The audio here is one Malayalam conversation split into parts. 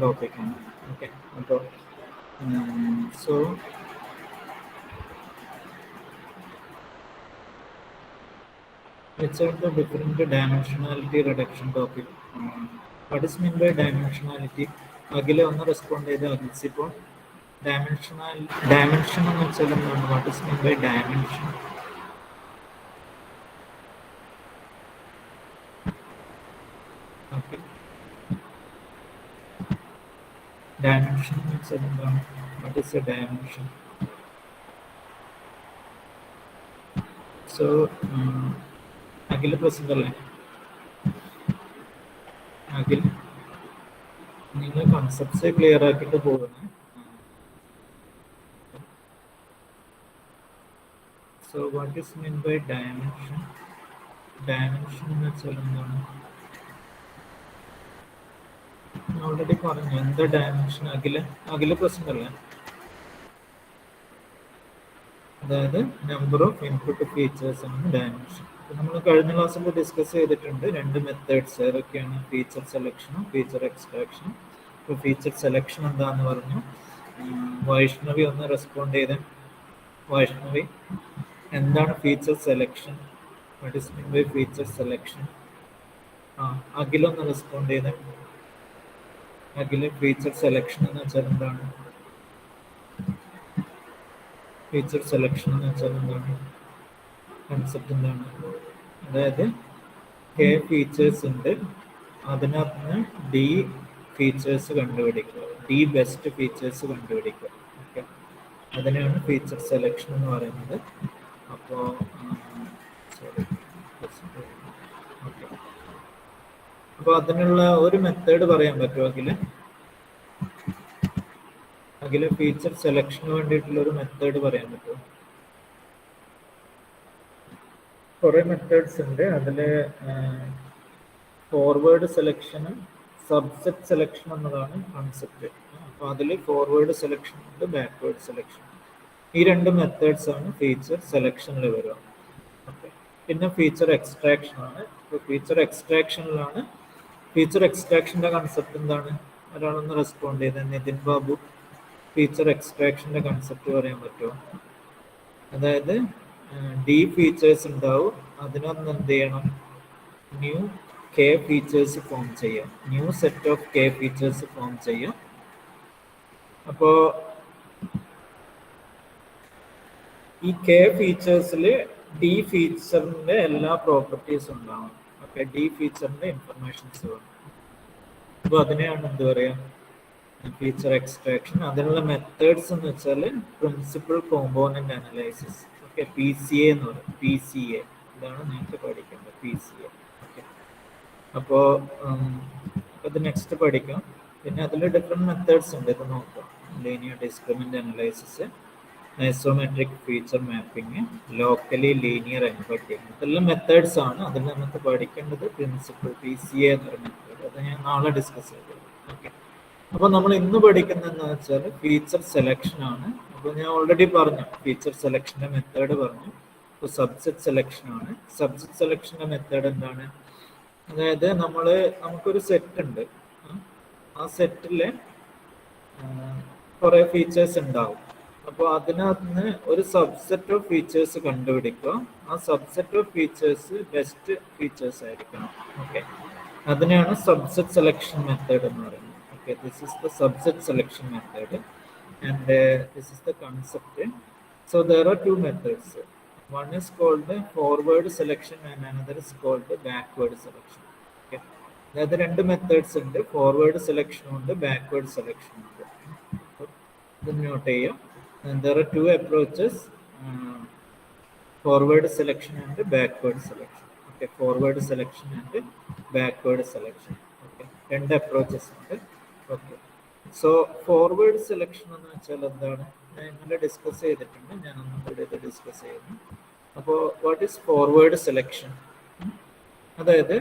ടോപ്പിക്കാണ്. ഓക്കെ, അപ്പോൾ so let's start the different dimensionality reduction topic. What is meant by dimensionality? Akhila ഒന്ന് റെസ്പോണ്ട് ചെയ്ത് അഖിൽസിപ്പോൾ ഡയമെൻഷൻ എന്ന് വെച്ചാൽ എന്താണ്? What is mean by dimension? Okay, dimension എന്ന് വെച്ചാൽ എന്താണ്? What is a dimension? So Akhil present അല്ലേ? അഖിൽ, നിങ്ങൾ കൺസെപ്റ്റ്സ് ക്ലിയർ ആക്കിയിട്ട് പോകുന്നത്. So what is mean by dimension? Dimension എന്ന് വെച്ചാൽ എന്താണ്? ഓൾറെഡി പറഞ്ഞു എന്താ ഡയമെൻഷൻ. അഖില പ്രസന്റ് അല്ലേ? അതായത് നമ്പർ ഓഫ് ഇൻപുട്ട് ഫീച്ചേഴ്സ് ആണ് ഡയമെൻഷൻ. നമ്മൾ കഴിഞ്ഞ ക്ലാസ്സിൽ ഡിസ്കസ് ചെയ്തിട്ടുണ്ട് രണ്ട് മെത്തേഡ്സ്. ഏതൊക്കെയാണ്? ഫീച്ചർ സെലക്ഷനും ഫീച്ചർ എക്സ്ട്രാക്ഷനും. ഇപ്പോൾ ഫീച്ചർ സെലക്ഷൻ എന്താന്ന് പറഞ്ഞു. വൈഷ്ണവി ഒന്ന് റെസ്പോണ്ട് ചെയ്ത്. വൈഷ്ണവി, എന്താണ് feature selection? What is mean by feature selection? അഖിലൊന്ന് റെസ്പോണ്ട് ചെയ്ത്. അഖില്, ഫീച്ചർ സെലക്ഷൻ എന്ന് വെച്ചാൽ എന്താണ്? ഫീച്ചർ സെലക്ഷൻ എന്ന് വെച്ചാൽ എന്താണ്? കൺസെപ്റ്റ് എന്താണ്? അതായത് കെ ഫീച്ചേഴ്സ് ഉണ്ട്, അതിനകത്ത് നിന്ന് ഡി ഫീച്ചേഴ്സ് കണ്ടുപിടിക്കുക, ഡി ബെസ്റ്റ് ഫീച്ചേഴ്സ് കണ്ടുപിടിക്കുക. ഓക്കെ, അതിനെയാണ് ഫീച്ചർ സെലക്ഷൻ എന്ന് പറയുന്നത്. അപ്പോൾ സോറി, ഓക്കെ, അപ്പോൾ അതിനുള്ള ഒരു മെത്തേഡ് പറയാൻ പറ്റുമോ അഖില്? ഫീച്ചർ സെലക്ഷന് വേണ്ടിയിട്ടുള്ള ഒരു മെത്തേഡ് പറയാൻ പറ്റുമോ? കുറെ മെത്തേഡ്സ് ഉണ്ട്. അതിൽ ഫോർവേഡ് സെലക്ഷനും സബ്സെറ്റ് സെലക്ഷൻ എന്നതാണ് കോൺസെപ്റ്റ്. അപ്പോൾ അതിൽ ഫോർവേഡ് സെലക്ഷൻ ഉണ്ട്, ബാക്ക്വേർഡ് സെലക്ഷൻ. ഈ രണ്ട് മെത്തേഡ്സ് ആണ് ഫീച്ചർ സെലക്ഷനിൽ വരിക. ഓക്കെ, പിന്നെ ഫീച്ചർ എക്സ്ട്രാക്ഷൻ ആണ്. ഇപ്പോൾ ഫീച്ചർ എക്സ്ട്രാക്ഷനിലാണ്, ഫീച്ചർ എക്സ്ട്രാക്ഷൻ്റെ കൺസെപ്റ്റ് എന്താണ്? ഒരാളൊന്ന് റെസ്പോണ്ട് ചെയ്ത്. നിതിൻ ബാബു, ഫീച്ചർ എക്സ്ട്രാക്ഷൻ്റെ കൺസെപ്റ്റ് പറയാൻ പറ്റുമോ? അതായത് ഡി ഫീച്ചേഴ്സ് ഉണ്ടാവും, അതിനൊന്ന് എന്ത് ചെയ്യണം? ന്യൂ കെ ഫീച്ചേഴ്സ് ഫോം ചെയ്യാം, new set of K features form ചെയ്യാം. അപ്പോൾ ഈ കെ ഫീച്ചേഴ്സിൽ ഡി ഫീച്ചറിന്റെ എല്ലാ പ്രോപ്പർട്ടീസും ഉണ്ടാവും. ഓക്കെ, ഡി ഫീച്ചറിന്റെ ഇൻഫർമേഷൻസ് വേണം. അപ്പോൾ അതിനെയാണ് എന്ത് പറയാ? Feature extraction. അതിനുള്ള മെത്തേഡ്സ് എന്ന് വെച്ചാൽ principal component analysis. Okay, PCA എന്ന് പറയും. PCA ഇതാണ് നിങ്ങൾക്ക് പഠിക്കേണ്ടത്, PCA. ഓക്കെ, അപ്പോൾ അത് നെക്സ്റ്റ് പഠിക്കാം. പിന്നെ അതിൽ ഡിഫറെൻറ്റ് മെത്തേഡ്സ് ഉണ്ട്, ഇത് നോക്കാം. Linear discriminant analysis, isometric feature mapping, locally linear encoding, ഇതെല്ലാം മെത്തേഡ്സ് ആണ്. അതിൽ നമുക്ക് പഠിക്കേണ്ടത് പ്രിൻസിപ്പൽ PCA എന്നൊരു മെത്തേഡ്. അത് ഞാൻ നാളെ ഡിസ്കസ് ചെയ്തത്. ഓക്കെ, അപ്പോൾ നമ്മൾ ഇന്ന് പഠിക്കുന്നതെന്ന് വെച്ചാൽ ഫീച്ചർ സെലക്ഷൻ ആണ്. അപ്പോൾ ഞാൻ ഓൾറെഡി പറഞ്ഞു, ഫീച്ചർ സെലക്ഷൻ്റെ മെത്തേഡ് പറഞ്ഞു. ഇപ്പോൾ സബ്സെറ്റ് സെലക്ഷൻ ആണ്. സബ്സെറ്റ് സെലക്ഷൻ്റെ മെത്തേഡ് എന്താണ്? അതായത് നമുക്കൊരു സെറ്റ് ഉണ്ട്, ആ സെറ്റിൽ കുറേ ഫീച്ചേഴ്സ് ഉണ്ടാവും. അപ്പോൾ അതിനകത്ത് നിന്ന് ഒരു സബ്സെറ്റ് ഓഫ് ഫീച്ചേഴ്സ് കണ്ടുപിടിക്കുക. ആ subset of features best features ആയിരിക്കണം. ഓക്കെ, അതിനെയാണ് സബ്സെറ്റ് സെലക്ഷൻ മെത്തേഡ് എന്ന് പറയുന്നത്. Okay, this is the subset selection method, and this is the concept. So there are two methods. One is called forward selection and another is called backward selection. Okay, there are two methods ഉണ്ട്, forward selection ഉണ്ട്, backward selection ഉണ്ട്. ഇത് നോട്ട് ചെയ്യാം. And there are two approaches, forward selection and backward selection. Okay, forward selection and backward selection. Okay, രണ്ട് approaches ഉണ്ട്. ഓക്കെ, സോ ഫോർവേഡ് സെലക്ഷൻ എന്ന് വെച്ചാൽ എന്താണ്? ഞാൻ ഇന്നലെ ഡിസ്കസ് ചെയ്തിട്ടുണ്ട്, ഞാൻ ഒന്നും കൂടി ഇത് ഡിസ്കസ് ചെയ്യുന്നു. അപ്പോൾ വാട്ട് ഈസ് ഫോർവേഡ് സെലക്ഷൻ? അതായത്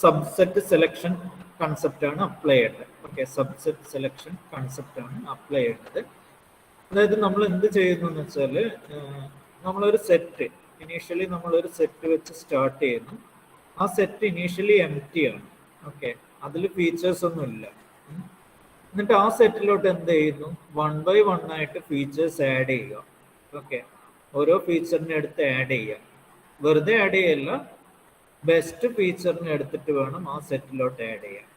സബ്സെറ്റ് സെലക്ഷൻ കൺസെപ്റ്റാണ് അപ്ലൈ ചെയ്യേണ്ടത്. ഓക്കെ, സബ്സെറ്റ് സെലക്ഷൻ കൺസെപ്റ്റാണ് അപ്ലൈ ചെയ്യേണ്ടത്. അതായത് നമ്മൾ എന്ത് ചെയ്യുന്നു എന്ന് വെച്ചാൽ, നമ്മളൊരു സെറ്റ് ഇനീഷ്യലി നമ്മളൊരു സെറ്റ് വെച്ച് സ്റ്റാർട്ട് ചെയ്യുന്നു. ആ സെറ്റ് ഇനീഷ്യലി എംപ്റ്റി ആണ്. ഓക്കെ, അതിൽ ഫീച്ചേഴ്സ് ഒന്നും ഇല്ല. എന്നിട്ട് ആ സെറ്റിലോട്ട് എന്ത് ചെയ്യുന്നു, 1 by 1 ആയിട്ട് ഫീച്ചേഴ്സ് ആഡ് ചെയ്യുക. ഓക്കെ, ഓരോ ഫീച്ചറിനെ എടുത്ത് ആഡ് ചെയ്യുക. വെറുതെ ആഡ് ചെയ്യല്ല, ബെസ്റ്റ് ഫീച്ചറിനെ എടുത്തിട്ട് വേണം ആ സെറ്റിലോട്ട് ആഡ് ചെയ്യാൻ.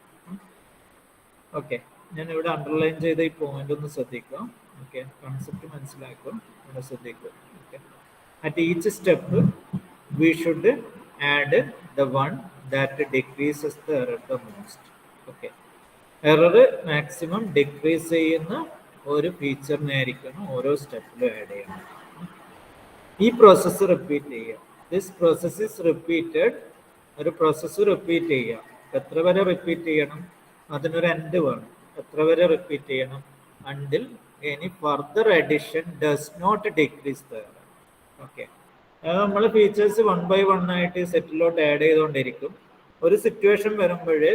ഓക്കെ, ഞാൻ ഇവിടെ അണ്ടർലൈൻ ചെയ്ത ഈ പോയിന്റ് ഒന്ന് ശ്രദ്ധിക്കുക. ഓക്കെ, കൺസെപ്റ്റ് മനസ്സിലാക്കുക, ഇവിടെ ശ്രദ്ധിക്കുക. Okay, at each step we should add the one that decreases the error the most. Okay, error maximum decrease ചെയ്യുന്ന ഒരു ഫീച്ചറിനായിരിക്കണം ഓരോ സ്റ്റെപ്പിലും ആഡ് ചെയ്യണം. ഈ പ്രോസസ്സ് റിപ്പീറ്റ് ചെയ്യുക. This process is repeated. ഒരു പ്രോസസ്സ് റിപ്പീറ്റ് ചെയ്യുക. എത്ര വരെ റിപ്പീറ്റ് ചെയ്യണം? അതിനൊരു എൻഡ് വേണം. എത്ര വരെ റിപ്പീറ്റ് ചെയ്യണം? Until any further addition does not decrease the error. Okay, നമ്മൾ ഫീച്ചേഴ്സ് 1 by 1 ആയിട്ട് സെറ്റിലോട്ട് ആഡ് ചെയ്തുകൊണ്ടിരിക്കും. ഒരു സിറ്റുവേഷൻ വരുമ്പോഴേ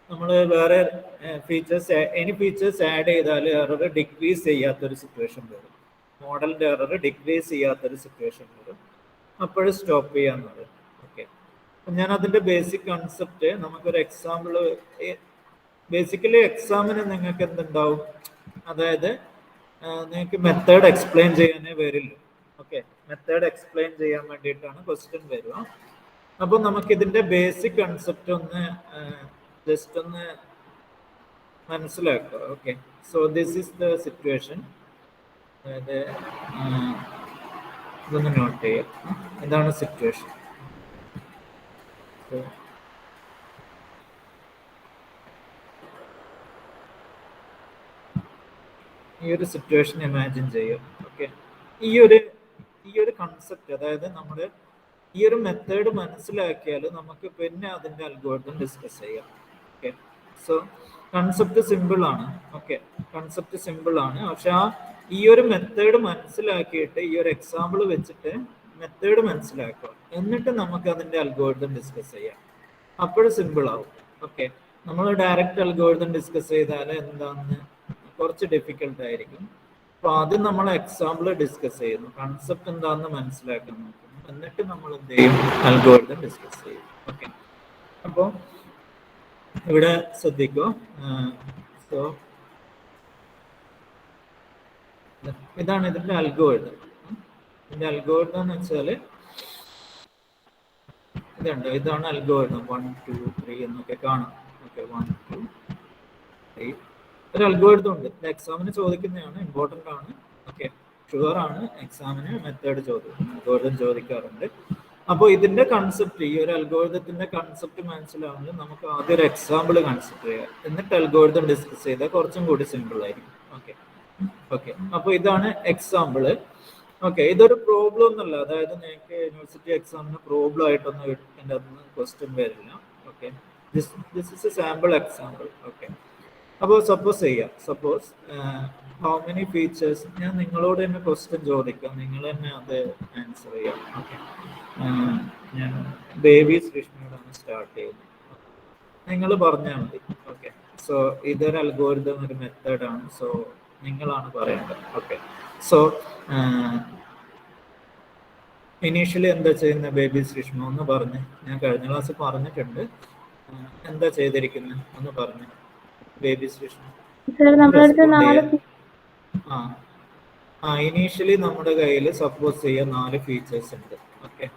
നമ്മൾ വേറെ ഫീച്ചേഴ്സ് എനി ഫീച്ചേഴ്സ് ആഡ് ചെയ്താൽ എറർ ഡിക്രീസ് ചെയ്യാത്തൊരു സിറ്റുവേഷൻ വരും. മോഡലിന്റെ എറർ ഡിക്രീസ് ചെയ്യാത്തൊരു സിറ്റുവേഷൻ വരും. അപ്പോഴും സ്റ്റോപ്പ് ചെയ്യാന്ന് പറയും. ഓക്കെ, ഞാൻ അതിന്റെ ബേസിക് കൺസെപ്റ്റ് നമുക്കൊരു എക്സാമ്പിൾ. ബേസിക്കലി എക്സാമിന് നിങ്ങൾക്ക് എന്തുണ്ടാവും, അതായത് നിങ്ങൾക്ക് മെത്തേഡ് എക്സ്പ്ലെയിൻ ചെയ്യാനേ വരില്ല. ഓക്കെ, മെത്തേഡ് എക്സ്പ്ലെയിൻ ചെയ്യാൻ വേണ്ടിയിട്ടാണ് ക്വസ്റ്റ്യൻ വരിക. അപ്പോൾ നമുക്ക് ഇതിന്റെ ബേസിക് കൺസെപ്റ്റ് ഒന്ന് ജസ്റ്റ് ഒന്ന് മനസ്സിലാക്കുക. Okay, so this is the situation. അതായത് ഇതൊന്ന് നോട്ട് ചെയ്യാം. ഇതാണ് സിറ്റുവേഷൻ. ഈ ഒരു സിറ്റുവേഷൻ ഇമാജിൻ ചെയ്യും. ഓക്കെ, ഈ ഒരു കൺസെപ്റ്റ്, അതായത് നമ്മൾ ഈ ഒരു മെത്തേഡ് മനസ്സിലാക്കിയാൽ നമുക്ക് പിന്നെ അതിന്റെ അൽഗോരിതം ഡിസ്കസ് ചെയ്യാം. ഓക്കെ, സോ കൺസെപ്റ്റ് സിമ്പിൾ ആണ്. ഓക്കെ, കൺസെപ്റ്റ് സിമ്പിൾ ആണ്. പക്ഷെ ഈ ഒരു മെത്തേഡ് മനസ്സിലാക്കിയിട്ട് ഈ ഒരു എക്സാമ്പിൾ വെച്ചിട്ട് മെത്തേഡ് മനസ്സിലാക്കുക, എന്നിട്ട് നമുക്ക് അതിന്റെ അൽഗോരിതം ഡിസ്കസ് ചെയ്യാം. അപ്പോഴും സിമ്പിൾ ആവും. ഓക്കെ, നമ്മൾ ഡയറക്റ്റ് അൽഗോരിതം ഡിസ്കസ് ചെയ്താൽ എന്താണെന്ന് കുറച്ച് ഡിഫിക്കൽട്ട് ആയിരിക്കും. അപ്പൊ ആദ്യം നമ്മൾ എക്സാമ്പിൾ ഡിസ്കസ് ചെയ്യുന്നു, കൺസെപ്റ്റ് എന്താണെന്ന് മനസ്സിലാക്കാൻ നോക്കുന്നു, എന്നിട്ട് നമ്മൾ എന്ത് ചെയ്യും, അൽഗോരിതം ഡിസ്കസ് ചെയ്യും. ഓക്കെ, അപ്പോൾ ഇവിടെ ശ്രദ്ധിക്കൂ. സോ ഇതാണ് ഇതിന്റെ അൽഗോരിതം. ഇതിന്റെ അൽഗോരിതം എന്ന് വെച്ചാൽ ഇതുണ്ട്. ഇതാണ് അൽഗോരിതം. 1 2 3 എന്നൊക്കെ കാണാം. ഓക്കെ, 1 2 3 ഒരു അൽഗോരിതം ഉണ്ട്. ഇത് എക്സാമിന് ചോദിക്കുന്നതാണ്, ഇമ്പോർട്ടൻ്റ് ആണ്. ഓക്കെ, ഷുവർ ആണ്, എക്സാമിന് മെത്തേഡ് അൽഗോരിതം ചോദിക്കാറുണ്ട്. അപ്പോൾ ഇതിന്റെ കൺസെപ്റ്റ്, ഈ ഒരു അൽഗോരിതത്തിന്റെ കൺസെപ്റ്റ് മനസ്സിലാവുന്നത് നമുക്ക് ആദ്യം ഒരു എക്സാമ്പിൾ കൺസിഡർ ചെയ്യാം, എന്നിട്ട് അൽഗോരിതം ഡിസ്കസ് ചെയ്താൽ കുറച്ചും കൂടി സിമ്പിൾ ആയിരിക്കും. ഓക്കെ ഓക്കെ, അപ്പോൾ ഇതാണ് എക്സാമ്പിള്. ഓക്കെ, ഇതൊരു പ്രോബ്ലം ഒന്നല്ല. അതായത് നിങ്ങൾക്ക് യൂണിവേഴ്സിറ്റി എക്സാമിന് പ്രോബ്ലം ആയിട്ടൊന്നും എൻ്റെ അതൊന്നും ക്വസ്റ്റ്യൻ വരില്ല. Okay, this is A sample example. Okay, അപ്പോൾ സപ്പോസ് ചെയ്യാം, സപ്പോസ് ഹൗ മെനി ഫീച്ചേഴ്സ്, ഞാൻ നിങ്ങളോട് തന്നെ ക്വസ്റ്റ്യൻ ചോദിക്കാം, നിങ്ങൾ തന്നെ അത് ആൻസർ ചെയ്യാം. ഓക്കെ, ഞാൻ ബേബി ശ്രീഷ്മയോടാണ് സ്റ്റാർട്ട് ചെയ്യുന്നത്. നിങ്ങൾ പറഞ്ഞാൽ മതി. ഓക്കെ, സോ ഇതൊരു അൽഗോരിതം, ഒരു മെത്തേഡാണ്. സോ നിങ്ങളാണ് പറയേണ്ടത്. ഓക്കെ, സോ ഇനീഷ്യലി എന്താ ചെയ്യുന്ന ബേബി ശ്രീഷ്മ ഒന്ന് പറഞ്ഞ്, ഞാൻ കഴിഞ്ഞ ക്ലാസ് പറഞ്ഞിട്ടുണ്ട്. എന്താ ചെയ്തിരിക്കുന്നത് ഒന്ന് പറഞ്ഞ് ബേബി ശ്രീഷ്മ. ഇനീഷ്യലി നമ്മുടെ കയ്യിൽ സപ്പോസ് ചെയ്യാൻ 4 ഫീച്ചേഴ്സ് ഉണ്ട്. ഓക്കെ,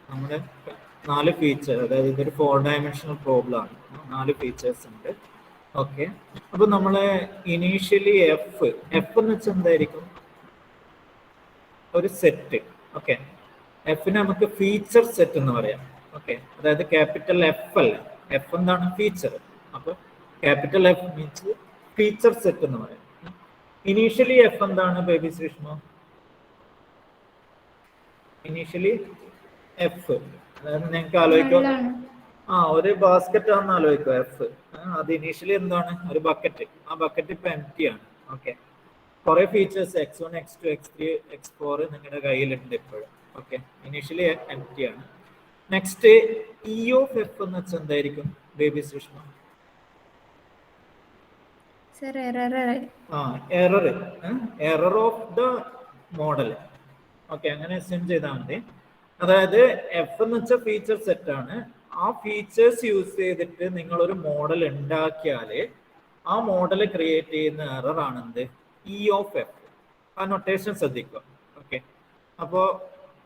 നമ്മുടെ 4 ഫീച്ചർ, അതായത് ഇതൊരു 4 ഡയമെൻഷണൽ പ്രോബ്ലം ആണ്. 4 ഫീച്ചേഴ്സ് ഉണ്ട്. ഓക്കെ, അപ്പൊ നമ്മളെ ഇനീഷ്യലി എഫ് എന്ന് വെച്ചാൽ എന്തായിരിക്കും, ഒരു സെറ്റ്. ഓക്കെ, എഫിന് നമുക്ക് ഫീച്ചർ സെറ്റ് എന്ന് പറയാം. ഓക്കെ, അതായത് ക്യാപിറ്റൽ എഫ് അല്ല, എഫ് എന്താണ്, ഫീച്ചർ. അപ്പൊ capital F means feature set എന്ന് പറയാം. ഇനീഷ്യലി എഫ് എന്താണ് ബേബി ശ്രീഷ്മ? ഇനീഷ്യലി എഫ്, അതായത് നിങ്ങൾക്ക് ആലോചിക്കാം, ഒരു ബാസ്ക്കറ്റ് ആണെന്ന് ആലോചിക്കുക എഫ്. അത് ഇനീഷ്യലി എന്താണ്, ഒരു ബക്കറ്റ്. ആ ബക്കറ്റ് ഇപ്പൊ എംപ്റ്റി ആണ്. ഓക്കെ, കുറെ features x1 x2 x3 x4 നിങ്ങളുടെ കയ്യിലുണ്ട് ഇപ്പോഴും. ഓക്കെ, ഇനീഷ്യലി എംപ്റ്റി ആണ്. നെക്സ്റ്റ് ഇ ഓഫ് എഫ് എന്ന് വെച്ചാൽ എന്തായിരിക്കും baby Sreeshma? Error of the model. Okay, അങ്ങനെ അസ്യൂം ചെയ്താൽ മതി. അതായത് എഫ് എന്ന് വെച്ചാൽ ഫീച്ചർ സെറ്റ് ആണ്, ആ ഫീച്ചേഴ്സ് യൂസ് ചെയ്തിട്ട് നിങ്ങളൊരു മോഡൽ ഉണ്ടാക്കിയാൽ ആ മോഡൽ ക്രിയേറ്റ് ചെയ്യുന്ന എറർ ആണെന്ത് ഇ ഓഫ് എഫ്. ആ നൊട്ടേഷൻ ശ്രദ്ധിക്കുക. ഓക്കെ, അപ്പോൾ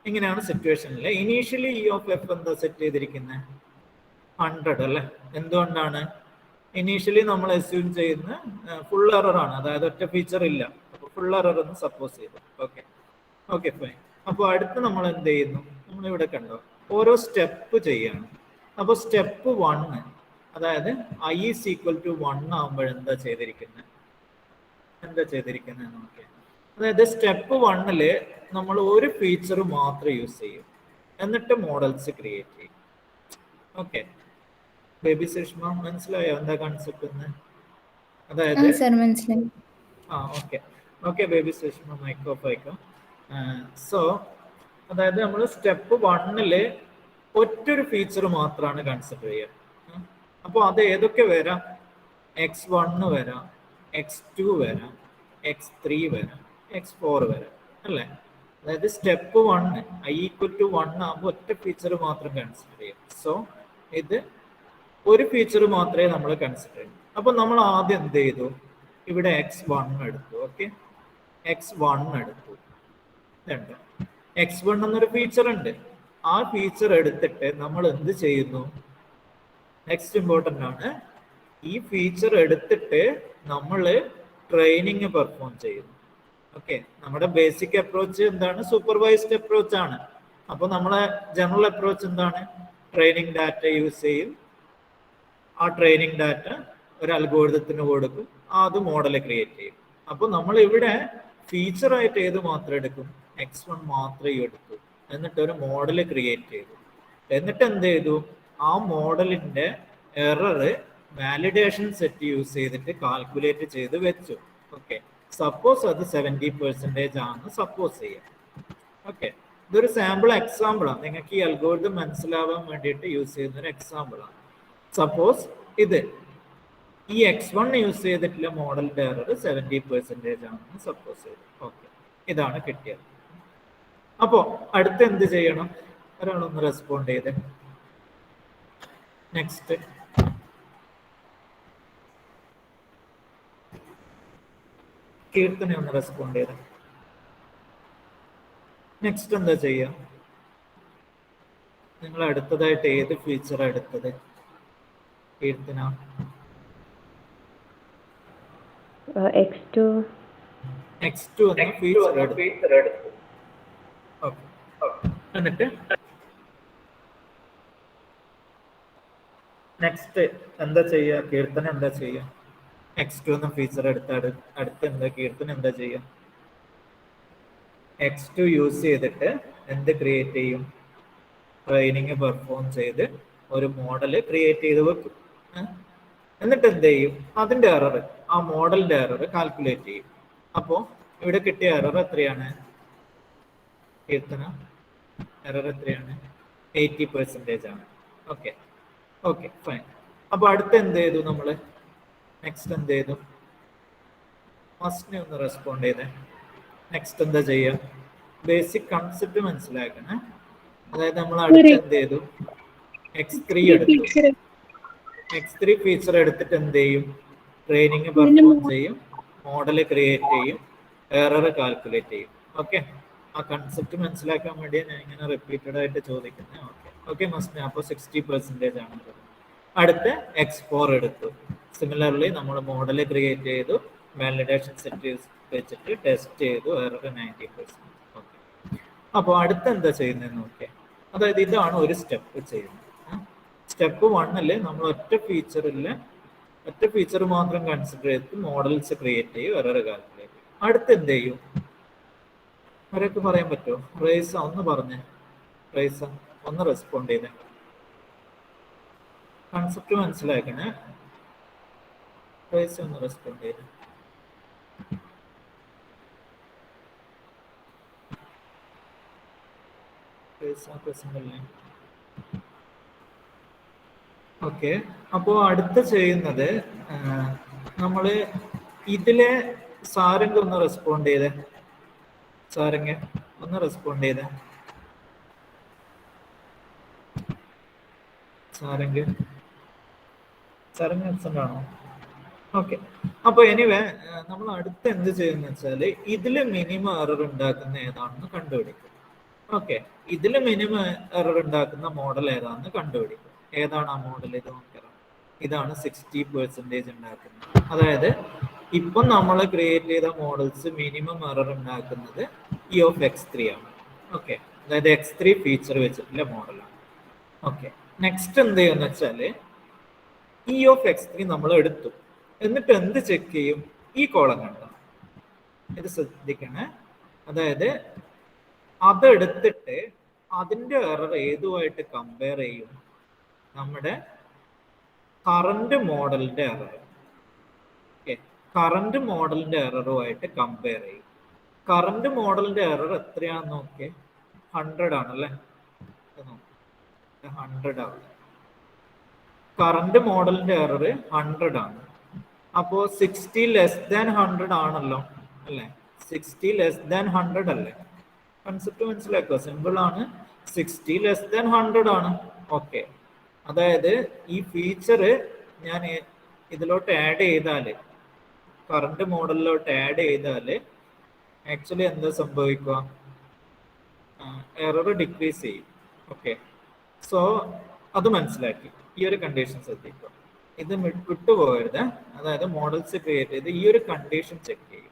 ഇങ്ങനെയാണ് സിറ്റുവേഷനിൽ ഇനീഷ്യലി ഇ ഓഫ് എഫ് എന്താ സെറ്റ് ചെയ്തിരിക്കുന്നത് 100 അല്ലേ. എന്തുകൊണ്ടാണ്? ഇനീഷ്യലി നമ്മൾ അസ്യൂം ചെയ്യുന്ന ഫുൾ എറർ ആണ്, അതായത് ഒറ്റ ഫീച്ചർ ഇല്ല, അപ്പോൾ ഫുൾ എറർ എന്ന് സപ്പോസ് ചെയ്തു. Okay okay fine. അപ്പോൾ അടുത്ത് നമ്മൾ എന്ത് ചെയ്യുന്നു? നമ്മൾ ഇവിടെ കണ്ടോ ഓരോ സ്റ്റെപ്പ് ചെയ്യാണ്. അപ്പോൾ സ്റ്റെപ്പ് 1, അതായത് i is equal to 1 ആകുമ്പോൾ എന്താ ചെയ്തിരിക്കുന്നത് നോക്കിയാൽ, അതായത് സ്റ്റെപ്പ് 1 നമ്മൾ ഒരു ഫീച്ചർ മാത്രം യൂസ് ചെയ്യും, എന്നിട്ട് മോഡൽസ് ക്രിയേറ്റ് ചെയ്യും. ഓക്കെ, ബേബി സുഷ്മ മനസ്സിലായോ എന്താ കൺസെപ്റ്റ് എന്ന്? അതായത് okay baby Sushma mike off ആയിക്കോ. സോ അതായത് നമ്മൾ സ്റ്റെപ്പ് 1 ഒറ്റൊരു ഫീച്ചർ മാത്രമാണ് കൺസിഡർ ചെയ്യുക. അപ്പോൾ അത് ഏതൊക്കെ വരാം? x1 വരാം, x2 വരാം, x3 വരാം, x4 വരാം അല്ലേ. അതായത് സ്റ്റെപ്പ് 1 i equal to 1 ആകുമ്പോൾ ഒറ്റ ഫീച്ചർ മാത്രം കൺസിഡർ ചെയ്യും. സോ ഇത് ഒരു ഫീച്ചർ മാത്രമേ നമ്മൾ കൺസിഡർ ചെയ്യൂ. അപ്പൊ നമ്മൾ ആദ്യം എന്ത് ചെയ്തു? ഇവിടെ x1 എടുത്തു. ഓക്കെ, x1 എടുത്തു. x1 എന്നൊരു ഫീച്ചർ ഉണ്ട്. ആ ഫീച്ചർ എടുത്തിട്ട് നമ്മൾ എന്ത് ചെയ്യുന്നു? നെക്സ്റ്റ് ഇമ്പോർട്ടൻ്റ് ആണ്, ഈ ഫീച്ചർ എടുത്തിട്ട് നമ്മൾ ട്രെയിനിങ് പെർഫോം ചെയ്യുന്നു. ഓക്കെ, നമ്മുടെ ബേസിക് അപ്രോച്ച് എന്താണ്? സൂപ്പർവൈസ്ഡ് അപ്രോച്ച് ആണ്. അപ്പോൾ നമ്മളെ ജനറൽ അപ്രോച്ച് എന്താണ്? ട്രെയിനിങ് ഡാറ്റ യൂസ് ചെയ്യും. ആ ട്രെയിനിങ് ഡാറ്റ ഒരു അൽഗോരിതത്തിന് കൊടുക്കും, അത് മോഡൽ ക്രിയേറ്റ് ചെയ്യും. അപ്പോൾ നമ്മൾ ഇവിടെ ഫീച്ചറായിട്ട് ഏത് മാത്രം എടുക്കും? x1 മാത്രമേ എടുത്തു, എന്നിട്ട് ഒരു മോഡൽ ക്രിയേറ്റ് ചെയ്തു. എന്നിട്ട് എന്ത് ചെയ്തു? ആ മോഡലിന്റെ എറർ വാലിഡേഷൻ സെറ്റ് യൂസ് ചെയ്തിട്ട് കാൽക്കുലേറ്റ് ചെയ്ത് വെച്ചു. ഓക്കെ, സപ്പോസ് അത് 70% ആണെന്ന് സപ്പോസ് ചെയ്യാം. ഓക്കെ, ഇതൊരു സാമ്പിൾ എക്സാമ്പിൾ ആണ്, നിങ്ങൾക്ക് ഈ അൽഗോരിതം മനസ്സിലാവാൻ വേണ്ടിയിട്ട് യൂസ് ചെയ്യുന്ന ഒരു എക്സാമ്പിൾ ആണ്. സപ്പോസ് ഇത് ഈ x1 യൂസ് ചെയ്തിട്ടുള്ള മോഡലിന്റെ എറർ 70% ആണെന്ന് സപ്പോസ് ചെയ്തു. ഓക്കെ, ഇതാണ് കിട്ടിയത്. അപ്പോ അടുത്ത് എന്ത് ചെയ്യണം? ഒരാളൊന്ന് റെസ്പോണ്ട് ചെയ്ത്. നെക്സ്റ്റ് കീർത്തന ഒന്ന് റെസ്പോണ്ട് ചെയ്ത്. നെക്സ്റ്റ് എന്താ ചെയ്യാം? നിങ്ങൾ അടുത്തതായിട്ട് ഏത് ഫീച്ചറാണ് എടുത്തത്? കീർത്തന x2 എന്ന ഫീച്ചർ എടുത്തു. എന്നിട്ട് നെക്സ്റ്റ് എന്താ ചെയ്യുക? കീർത്തന എന്താ ചെയ്യുക? x2 എന്ന ഫീച്ചർ എടുത്ത് അടുത്ത് എന്താ കീർത്തന എന്താ ചെയ്യുക? x2 യൂസ് ചെയ്തിട്ട് എന്ത് ക്രിയേറ്റ് ചെയ്യും? ട്രെയിനിങ് പെർഫോം ചെയ്ത് ഒരു മോഡൽ ക്രിയേറ്റ് ചെയ്ത് വെക്കും. എന്നിട്ട് എന്ത് ചെയ്യും? അതിന്റെ എറർ, ആ മോഡലിന്റെ എറർ കാൽക്കുലേറ്റ് ചെയ്യും. അപ്പോൾ ഇവിടെ കിട്ടിയ എറർ എത്രയാണ് കീർത്തന? എറർ എത്രയാണ്? 80% ആണ്. Okay okay fine. അപ്പൊ അടുത്ത് എന്ത് ചെയ്തു നമ്മൾ? നെക്സ്റ്റ് എന്ത് ചെയ്തു? ഫസ്റ്റിനെ ഒന്ന് റെസ്പോണ്ട് ചെയ്തേ. നെക്സ്റ്റ് എന്താ ചെയ്യുക? ബേസിക് കൺസെപ്റ്റ് മനസ്സിലാക്കണേ. അതായത് നമ്മൾ അടുത്ത് എന്ത് ചെയ്തു? x3 എടുത്തു. x3 ഫീച്ചർ എടുത്തിട്ട് എന്ത് ചെയ്യും? ട്രെയിനിങ് പെർഫോം ചെയ്യും, മോഡൽ ക്രിയേറ്റ് ചെയ്യും, എറർ കാൽക്കുലേറ്റ് ചെയ്യും. ഓക്കെ, ആ കൺസെപ്റ്റ് മനസ്സിലാക്കാൻ വേണ്ടി ഞാൻ ഇങ്ങനെ റിപ്പീറ്റഡ് ആയിട്ട് ചോദിക്കുന്നത്. ഓക്കെ ഓക്കെ മസ്റ്റിന് അപ്പോൾ 60% ആണ്. അടുത്ത x4 എടുത്തു. സിമിലർലി നമ്മൾ മോഡൽ ക്രിയേറ്റ് ചെയ്തു, വാലിഡേഷൻ സെറ്റ് വെച്ചിട്ട് ടെസ്റ്റ് ചെയ്തു, എറർ 90%. ഓക്കെ, അപ്പോൾ അടുത്ത് എന്താ ചെയ്യുന്നതെന്ന് നോക്കിയാൽ, അതായത് ഇതാണ് ഒരു സ്റ്റെപ്പ് ചെയ്യുന്നത്. സ്റ്റെപ്പ് 1 നമ്മൾ ഒറ്റ ഫീച്ചർ മാത്രം കൺസിഡർ ചെയ്ത് മോഡൽസ് ക്രിയേറ്റ് ചെയ്യും, എറർ കാൽക്കുലേറ്റ് ചെയ്യും. അടുത്ത് എന്ത് ചെയ്യും? അവരൊക്കെ പറയാൻ പറ്റുമോ? റേസ ഒന്ന് പറഞ്ഞേ. റേസ ഒന്ന് റെസ്പോണ്ട് ചെയ്തേ. കൺസെപ്റ്റ് മനസ്സിലാക്കണേ. റേസ ഒന്ന് റെസ്പോണ്ട് ചെയ്തേ. റേസ പ്രസന്റ് അല്ലേ? ഓക്കെ, അപ്പോൾ അടുത്ത് ചെയ്യുന്നത് നമ്മൾ ഇതിലെ സാരംഗ് ഒന്ന് റെസ്പോണ്ട് ചെയ്തേ. സാരംഗ് ഒന്ന് റെസ്പോണ്ട് ചെയ്തേ. സാറെങ്കിൽ ആബ്സെന്റ് ആണോ? ഓക്കെ. അപ്പൊ എനിവേ നമ്മൾ അടുത്ത് എന്ത് ചെയ്യുന്ന വെച്ചാല് ഇതില് മിനിമം എറർ ഉണ്ടാക്കുന്ന ഏതാണെന്ന് കണ്ടുപിടിക്കും. ഓക്കെ, ഇതില് മിനിമം എറർ ഉണ്ടാക്കുന്ന മോഡൽ ഏതാണെന്ന് കണ്ടുപിടിക്കും. ഏതാണ് ആ മോഡൽ? ഇത് നോക്കാം. ഇതാണ് 60% ഉണ്ടാക്കുന്നത്. അതായത് ഇപ്പം നമ്മൾ ക്രിയേറ്റ് ചെയ്ത മോഡൽസ് മിനിമം എറർ ഉണ്ടാക്കുന്നത് E(x3) ആണ്. ഓക്കെ, അതായത് x3 ഫീച്ചർ വെച്ചിട്ടുള്ള മോഡലാണ്. ഓക്കെ, നെക്സ്റ്റ് എന്ത് ചെയ്യുന്ന വെച്ചാല് E(x3) നമ്മൾ എടുത്തു. എന്നിട്ട് എന്ത് ചെക്ക് ചെയ്യും? ഈ കോളം കണ്ടോ, ഇത് ശ്രദ്ധിക്കണേ. അതായത് അതെടുത്തിട്ട് അതിന്റെ എറർ ഏതുമായിട്ട് കമ്പയർ ചെയ്യും? നമ്മുടെ കറന്റ് മോഡലിന്റെ എറർ. ഓക്കെ, കറന്റ് മോഡലിന്റെ എററുമായിട്ട് കമ്പയർ ചെയ്യും. കറന്റ് മോഡലിന്റെ എറർ എത്രയാണെന്ന് നോക്കിയേ, 100 ആണല്ലേ. 100 ആണ്. കറന്റ് മോഡലിന്റെ എറർ 100 ആണ്. അപ്പോ 60<100 ആണല്ലോ അല്ലേ? 60<100 അല്ലേ? കൺസെപ്റ്റ് മനസ്സിലാക്കുക, സിമ്പിൾ ആണ്. 60<100 ആണ്. ഓക്കെ, അതായത് ഈ ഫീച്ചർ ഞാൻ ഇതിലോട്ട് ആഡ് ചെയ്താൽ, കറണ്ട് മോഡലിലോട്ട് ആഡ് ചെയ്താൽ ആക്ച്വലി എന്താ സംഭവിക്കുക? എറർ ഡിക്രീസ് ചെയ്യും. ഓക്കെ, സോ അത് മനസ്സിലാക്കി. ഈ ഒരു കണ്ടീഷൻ ശ്രദ്ധിക്കുക, ഇത് വിട്ടുപോകരുത്. അതായത് മോഡൽസ് ക്രിയേറ്റ് ചെയ്ത് ഈ ഒരു കണ്ടീഷൻ ചെക്ക് ചെയ്യും.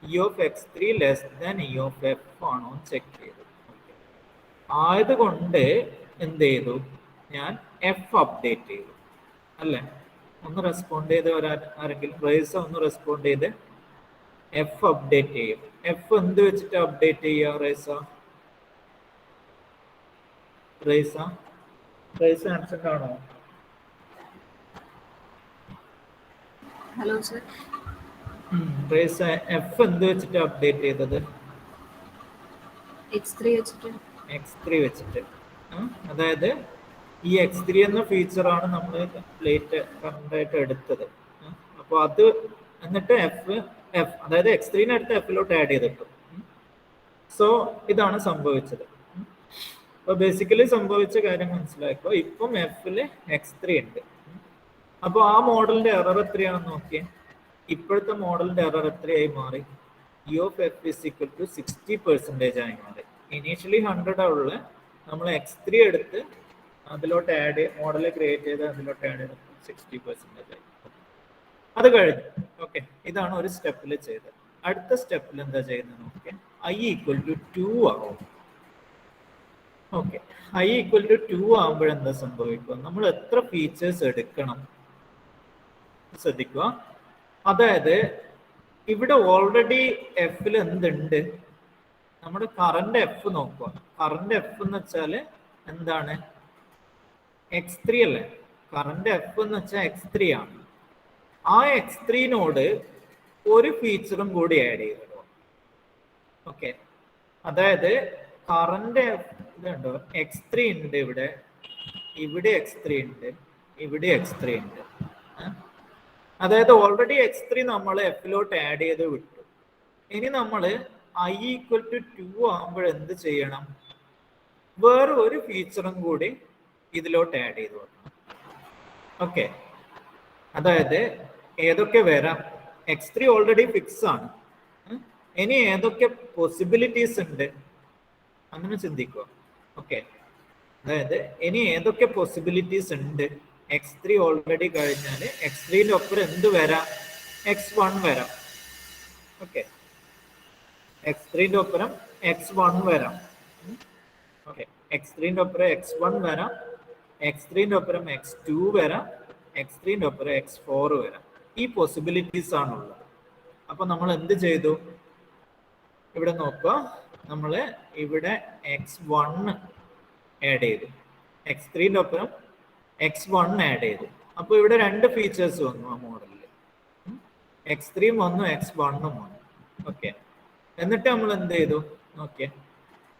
E(x3) E(f) ആണോ ചെക്ക് ചെയ്തു. ആയതുകൊണ്ട് എന്ത് ചെയ്തു? ഞാൻ F അപ്ഡേറ്റ് ചെയ്തു അല്ലേ? ഒന്ന് റെസ്പോണ്ട് ചെയ്ത് ആരെങ്കിലും റൈസ ഒന്ന് റെസ്പോണ്ട് ചെയ്ത് F അപ്ഡേറ്റ് ചെയ്യും. F എന്ത് വെച്ചിട്ട് അപ്ഡേറ്റ് ചെയ്യുക? റൈസ ആബ്സെന്റ് ആണോ? Hello sir. റൈസ F എന്ത് വെച്ചിട്ട് അപ്ഡേറ്റ് ചെയ്തത്? X3 വെച്ചിട്ട്. അതായത് ഈ X3 എന്ന ഫീച്ചറാണ് നമ്മൾ ലേറ്റ് കറണ്ടായിട്ട് എടുത്തത്. അപ്പോൾ അത് എന്നിട്ട് F അതായത് X3 എടുത്ത് F-ലോട്ട് ആഡ് ചെയ്തിട്ടു. സോ ഇതാണ് സംഭവിച്ചത്. അപ്പൊ ബേസിക്കലി സംഭവിച്ച കാര്യം മനസ്സിലാക്കുക. ഇപ്പം F-ല് X3 ഉണ്ട്. അപ്പോൾ ആ മോഡലിന്റെ എറർ എത്രയാണെന്ന് നോക്കിയേ. ഇപ്പോഴത്തെ മോഡലിന്റെ എറർ എത്രയായി മാറി? E(f) = 60% ആയി മാറി. ഇനീഷ്യലി 100 ഉള്ള നമ്മൾ X3 എടുത്ത് അതിലോട്ട് ആഡ് മോഡൽ ക്രിയേറ്റ് ചെയ്ത് അതിലോട്ട് ആഡ് ചെയ്ത് 60% ആയി. അത് കഴിഞ്ഞു. ഓക്കെ, ഇതാണ് ഒരു സ്റ്റെപ്പിൽ ചെയ്തത്. അടുത്ത സ്റ്റെപ്പിൽ എന്താ ചെയ്യുന്നത് നോക്കിയേ. I = 2 ആവും. ഓക്കെ, I = 2 ആകുമ്പോഴെന്താ സംഭവിക്കുക? നമ്മൾ എത്ര ഫീച്ചേഴ്സ് എടുക്കണം ശ്രദ്ധിക്കുക. അതായത് ഇവിടെ ഓൾറെഡി F-ൽ എന്തുണ്ട്? നമ്മുടെ കറന്റ് F നോക്കുക. കറന്റ് F എന്ന് വെച്ചാല് എന്താണ്? X3 അല്ലേ? കറന്റ് F എന്ന് വെച്ചാൽ X3 ആണ്. ആ X3-നോട് ഒരു ഫീച്ചറും കൂടി ആഡ് ചെയ്തിടുക. ഓക്കെ, അതായത് കറന്റ് ഇതുണ്ടോ, X3 ഉണ്ട് ഇവിടെ X3 ഉണ്ട്, ഇവിടെ X3 ഉണ്ട്. അതായത് ഓൾറെഡി X3 നമ്മൾ F-ലോട്ട് ആഡ് ചെയ്ത് വിട്ടു. ഇനി നമ്മൾ I = 2 ആകുമ്പോൾ എന്ത് ചെയ്യണം? വേറെ ഒരു ഫീച്ചറും കൂടി ഇതിലോട്ട് ആഡ് ചെയ്ത് വെക്കണം. ഓക്കെ, അതായത് ഏതൊക്കെ വരാം? X3 ഓൾറെഡി ഫിക്സ് ആണ്. ഇനി ഏതൊക്കെ പോസിബിലിറ്റീസ് ഉണ്ട് അങ്ങനെ ചിന്തിക്കുക. ഓക്കെ, അതായത് ഇനി ഏതൊക്കെ പോസിബിലിറ്റീസ് ഉണ്ട്? X3 ഓൾറെഡി കഴിഞ്ഞാൽ X3-ന്റെ ഒപ്പം എന്ത് വരാം? X1 വരാം. ഓക്കെ, X3-ന്റെ ഒപ്പം X1 വരാം. ഓക്കെ, X3-ന്റെ ഒപ്പം X1 വരാം, X3-ന്റെ ഒപ്പം X2 വരാം, X3-ന്റെ ഒപ്പം X4 വരാം. ഈ പോസിബിലിറ്റീസ് ആണുള്ളത്. അപ്പൊ നമ്മൾ എന്ത് ചെയ്തു? ഇവിടെ നോക്കുക, നമ്മൾ ഇവിടെ X1 ആഡ് ചെയ്തു, X3-ന്റെ ഒപ്പം X1 ആഡ് ചെയ്തു. അപ്പൊ ഇവിടെ രണ്ട് ഫീച്ചേഴ്സ് വന്നു ആ മോഡലിൽ. X3 വന്നു, X1 വന്നു. ഓക്കെ, എന്നിട്ട് നമ്മൾ എന്ത് ചെയ്തു നോക്കിയേ.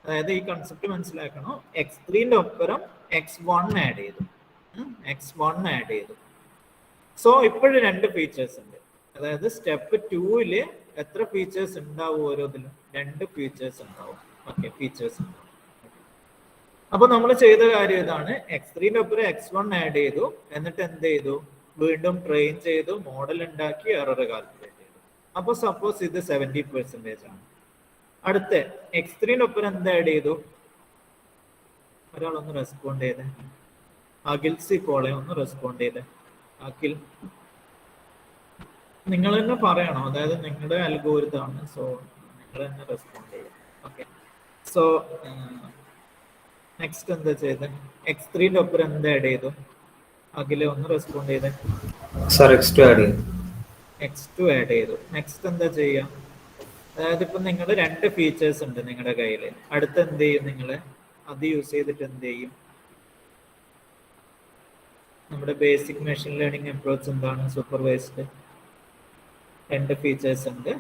അതായത് ഈ കൺസെപ്റ്റ് മനസ്സിലാക്കണം. X3-ന്റെ ഒപ്പം X1 ആഡ് ചെയ്തു, X1 ആഡ് ചെയ്തു. സോ ഇപ്പോഴും രണ്ട് ഫീച്ചേഴ്സ് ഉണ്ട്. അതായത് സ്റ്റെപ്പ് 2-ല് എത്ര ഫീച്ചേഴ്സ് ഉണ്ടാവും? ഓരോന്നിലും രണ്ട് ഫീച്ചേഴ്സ് ഉണ്ടാവും. ഓക്കെ, ഫീച്ചേഴ്സ് ഉണ്ടാവും. അപ്പൊ നമ്മൾ ചെയ്ത കാര്യം ഇതാണ്, x3ന്റെ ഒപ്പം x1 ആഡ് ചെയ്തു, എന്നിട്ട് എന്ത് ചെയ്തു, വീണ്ടും ട്രെയിൻ ചെയ്തു, മോഡൽ ഉണ്ടാക്കി, എറർ കാൽക്കുലേറ്റ് ചെയ്തു. അപ്പൊ സപ്പോസ് ഇത് 70% ആണ്. അടുത്ത x3ന്റെ ഒപ്പം എന്ത് ആഡ് ചെയ്തു? ഒരാളൊന്ന് റെസ്പോണ്ട് ചെയ്തേ, അഖിൽ സി പോളെ ഒന്ന് റെസ്പോണ്ട് ചെയ്തേ. അഖിൽ, നിങ്ങൾ തന്നെ പറയണം, അതായത് നിങ്ങളുടെ അൽഗോരിതമാണ്, സോ നിങ്ങൾ തന്നെ റെസ്പോണ്ട് ചെയ്യും. ഓക്കെ, സോ നെക്സ്റ്റ് എന്താ ചെയ്ത്? x3ന്റെ ഒപ്പം എന്ത് ആഡ് ചെയ്തു? അഖിലെ ഒന്ന് റെസ്പോണ്ട് ചെയ്തേ. x2 ആഡ് ചെയ്തു. x2 ആഡ് ചെയ്തു. നെക്സ്റ്റ് എന്താ ചെയ്യാം? അതായത് ഇപ്പൊ നിങ്ങൾ 2 ഫീച്ചേഴ്സ് ഉണ്ട് നിങ്ങളുടെ കയ്യിൽ. അടുത്ത് എന്ത് ചെയ്യും? നിങ്ങൾ അത് യൂസ് ചെയ്തിട്ട് എന്ത് ചെയ്യും? നമ്മുടെ ബേസിക് മെഷീൻ ലേണിംഗ് അപ്രോച്ച് എന്താണ്? സൂപ്പർവൈസ്ഡ് 2 ഫീച്ചേഴ്സ് ഉണ്ട്.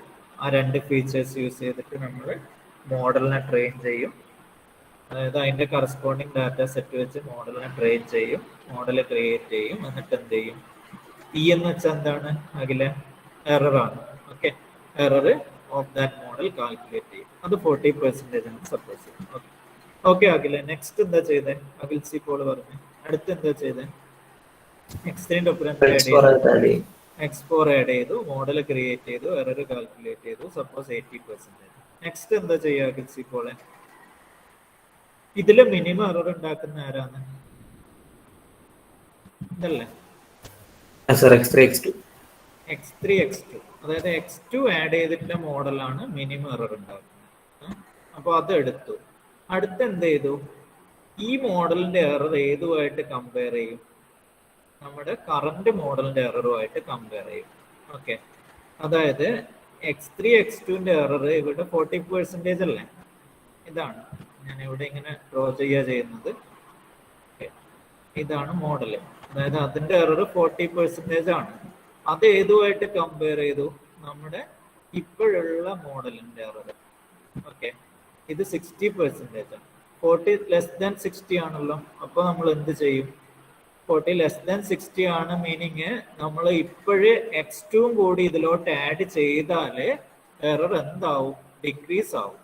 ആ 2 ഫീച്ചേഴ്സ് യൂസ് ചെയ്തിട്ട് നമ്മൾ മോഡലിനെ ട്രെയിൻ ചെയ്യും. അതായത് അതിന്റെ കറസ്പോണ്ടിങ് ഡാറ്റ സെറ്റ് വെച്ച് മോഡലിനെ ട്രെയിൻ ചെയ്യും, മോഡൽ ക്രിയേറ്റ് ചെയ്യും, എന്നിട്ട് എന്ത് ചെയ്യും? ഇ എന്ന് വെച്ചാൽ എന്താണ്? അഖിലെ എററാണ്. Okay, error of that model calculate ചെയ്യും. അത് 40% ആണ് സപ്പോസ് ചെയ്യും. ഓക്കെ ഓക്കെ അഖിലെ, നെക്സ്റ്റ് എന്താ ചെയ്തേ? അഖിൽ സി പോൾ പറഞ്ഞു. അടുത്ത് എന്താ ചെയ്തേ? x3ന്റെ ഒപ്പം x4 ആഡ് ചെയ്തു, മോഡൽ ക്രിയേറ്റ് ചെയ്തു, എറർ കാൽക്കുലേറ്റ് ചെയ്തു, സപ്പോസ് 80%. നെക്സ്റ്റ് എന്താ ചെയ്യുക അഖിൽ സി പോളെ? ഇതില് മിനിമം എറർ ഉണ്ടാക്കുന്ന ആരാണ്? ഇതല്ലേ x3 x2, അതായത് x2 ആഡ് ചെയ്തിട്ടുള്ള മോഡലാണ് മിനിമം എറർ ഉണ്ടാക്കുന്നത്. അപ്പൊ അത് എടുത്തു. അടുത്ത് എന്ത് ചെയ്തു? ഈ മോഡലിന്റെ എറർ ഏതുമായിട്ട് കമ്പയർ ചെയ്യും? നമ്മുടെ കറന്റ് മോഡലിന്റെ എററുമായിട്ട് കമ്പയർ ചെയ്യും. ഓക്കെ, അതായത് x3 x2ന്റെ എറർ ഇവിടെ 40% അല്ലേ? ഇതാണ് ഞാൻ ഇവിടെ ഇങ്ങനെ ഡ്രോ ചെയ്യുന്നത്. ഇതാണ് മോഡല്, അതായത് അതിന്റെ എറർ 40% ആണ്. അത് ഏതുമായിട്ട് കമ്പയർ ചെയ്തു? നമ്മുടെ ഇപ്പോഴുള്ള മോഡലിന്റെ എറർ. ഓക്കെ, ഇത് 60% ആണ്. 40 ലെസ് ദാൻ 60 ആണല്ലോ. അപ്പൊ നമ്മൾ എന്ത് ചെയ്യും? 40 ലെസ് ദാൻ 60 ആണ്, മീനിങ് നമ്മൾ ഇപ്പോഴേ x2 കൂടി ഇതിലോട്ട് ആഡ് ചെയ്താല് എറർ എന്താവും? ഡിക്രീസ് ആവും.